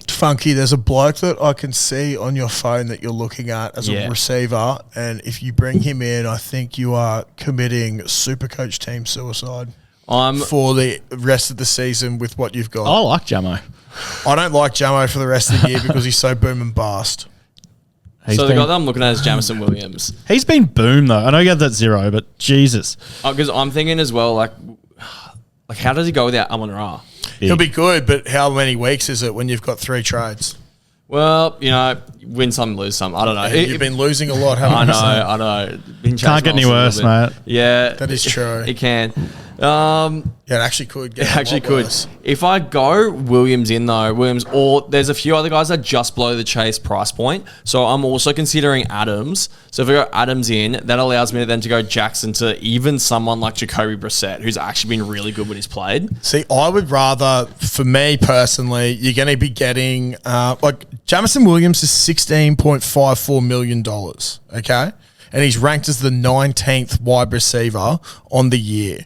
Funky, there's a bloke that I can see on your phone that you're looking at as a receiver, and if you bring him in, I think you are committing Supercoach team suicide for the rest of the season with what you've got. I like Jamo. I don't like Jamo for the rest of the year because he's so boom and bust. The guy that I'm looking at is Jamison Williams. He's been boom though. I know you have that 0, but Jesus. Because I'm thinking as well, how does he go without Amon-Ra? He'll be good, but how many weeks is it when you've got 3 trades? Well, win some, lose some. I don't know. You've been losing a lot, haven't you? I know. Can't get any worse, mate. Yeah. That is true. It can. It actually could. Worse. If I go Williams in though, or there's a few other guys that just below the Chase price point. So I'm also considering Adams. So if I go Adams in, that allows me then to go Jackson to even someone like Jacoby Brissett, who's actually been really good when he's played. See, I would rather, for me personally, you're going to be getting Jamison Williams is $16.54 million. Okay, and he's ranked as the 19th wide receiver on the year.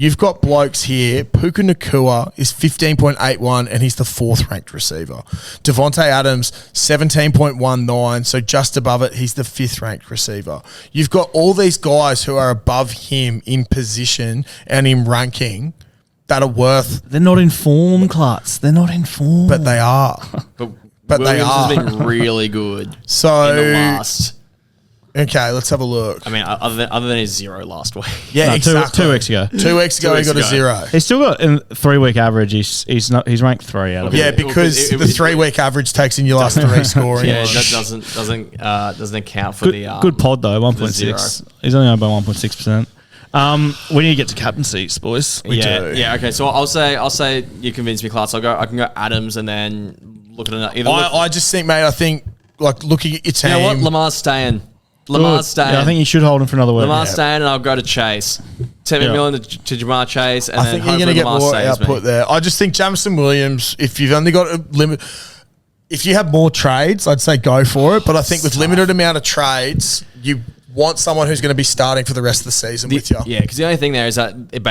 You've got blokes here. Puka Nacua is 15.81 and he's the 4th ranked receiver. Devontae Adams, 17.19, so just above it, he's the 5th ranked receiver. You've got all these guys who are above him in position and in ranking that are worth... They're not in form, Klutz. They're not in form. But they are. But Williams has been really good in the last Okay, let's have a look. I mean, other than his 0 last week. Yeah, No, exactly. 2 weeks ago. 2 weeks ago, he got a 0. He's still got in 3-week average. He's ranked 3 out of Yeah, it. because the 3-week average takes in your last 3 scoring. Yeah, that doesn't account for the Good pod though, 1.6. zero. He's only owned by 1.6%. We need to get to captaincies, boys. We do. Yeah. Okay. So I'll say you convinced me, class. I can go Adams and then look at another. I just think, mate. I think like looking at your team. You know what? Lamar's staying. Yeah, I think you should hold him for another week. Lamar's staying, and I'll go to Chase. 10 million to Jamar Chase, and I then think you're going to get more output there. I just think Jamison Williams, if you've only got a limit, if you have more trades, I'd say go for it. But I think with limited amount of trades, you want someone who's going to be starting for the rest of the season with you. Yeah, because the only thing there is that it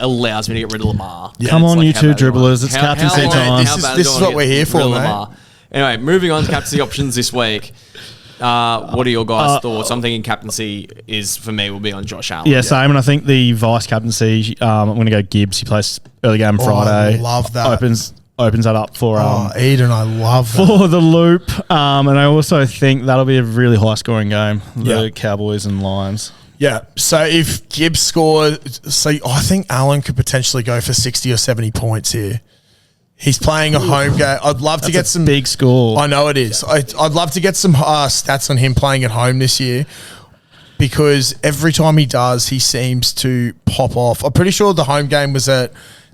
allows me to get rid of Lamar. Yeah. Come on, It's you how two bad do you want dribblers. it? It's How captaincy long- time. how bad This do is you want what to we're get here rid for, of mate. Lamar? Anyway, moving on to captaincy options this week. What are your guys' thoughts? I'm thinking captaincy will be on Josh Allen. Yeah, same. And I think the vice captaincy, I'm going to go Gibbs. He plays early game Friday. I love that. Opens that up for Eden, I love that. for the loop. And I also think that'll be a really high scoring game. The Cowboys and Lions. Yeah. So if Gibbs scored, I think Allen could potentially go for 60 or 70 points here. He's playing a home game. I'd love to get some big score. I know it is. I'd love to get some stats on him playing at home this year, because every time he does, he seems to pop off. I'm pretty sure the home game was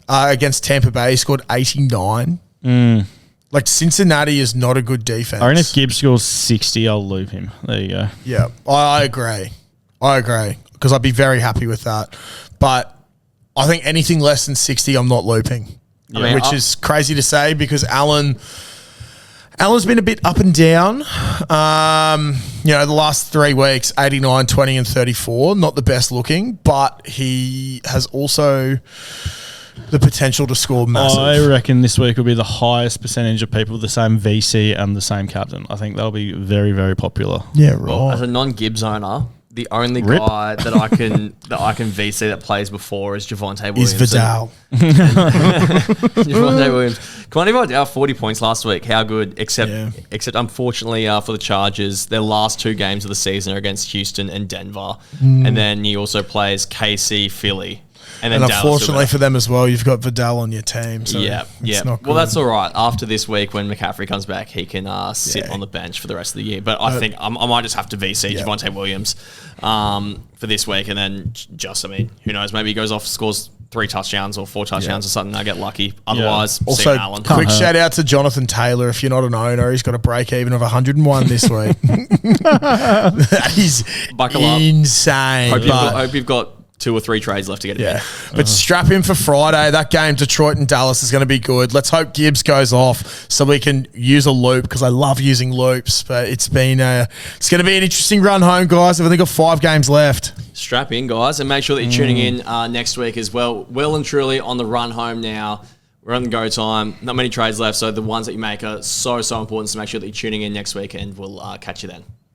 against Tampa Bay. He scored 89. Like, Cincinnati is not a good defense. I reckon if Gibbs scores 60, I'll loop him. There you go. Yeah, I agree. Because I'd be very happy with that. But I think anything less than 60, I'm not looping. Which is crazy to say, because Allen's been a bit up and down. The last 3 weeks, 89, 20, and 34. Not the best looking, but he has also the potential to score massive. I reckon this week will be the highest percentage of people with the same VC and the same captain. I think they'll be very, very popular. Yeah, right. Well, as a non-Gibbs owner, the only guy that I can VC that plays before is Javonte Williams. Is Vidal. Javonte Williams. Come on, Vidal 40 points last week. How good? Except unfortunately for the Chargers, their last 2 games of the season are against Houston and Denver, and then he also plays KC, Philly. And unfortunately for them as well, you've got Vidal on your team. So it's not good. Well, that's all right. After this week, when McCaffrey comes back, he can sit on the bench for the rest of the year. But I think I might just have to VC Javonte Williams for this week. And then who knows? Maybe he goes off, scores 3 touchdowns or 4 touchdowns or something. I get lucky. Otherwise, also, Allen. quick shout out to Jonathan Taylor. If you're not an owner, he's got a break even of 101 this week. That is Buckle up. insane. Hope you've got 2 or 3 trades left to get him in. But strap in for Friday. That game, Detroit and Dallas, is going to be good. Let's hope Gibbs goes off so we can use a loop, because I love using loops. But it's going to be an interesting run home, guys. I've only got 5 games left. Strap in, guys, and make sure that you're tuning in next week as well. Well and truly on the run home now. We're on the go time. Not many trades left, so the ones that you make are so important. So make sure that you're tuning in next week, and we'll catch you then.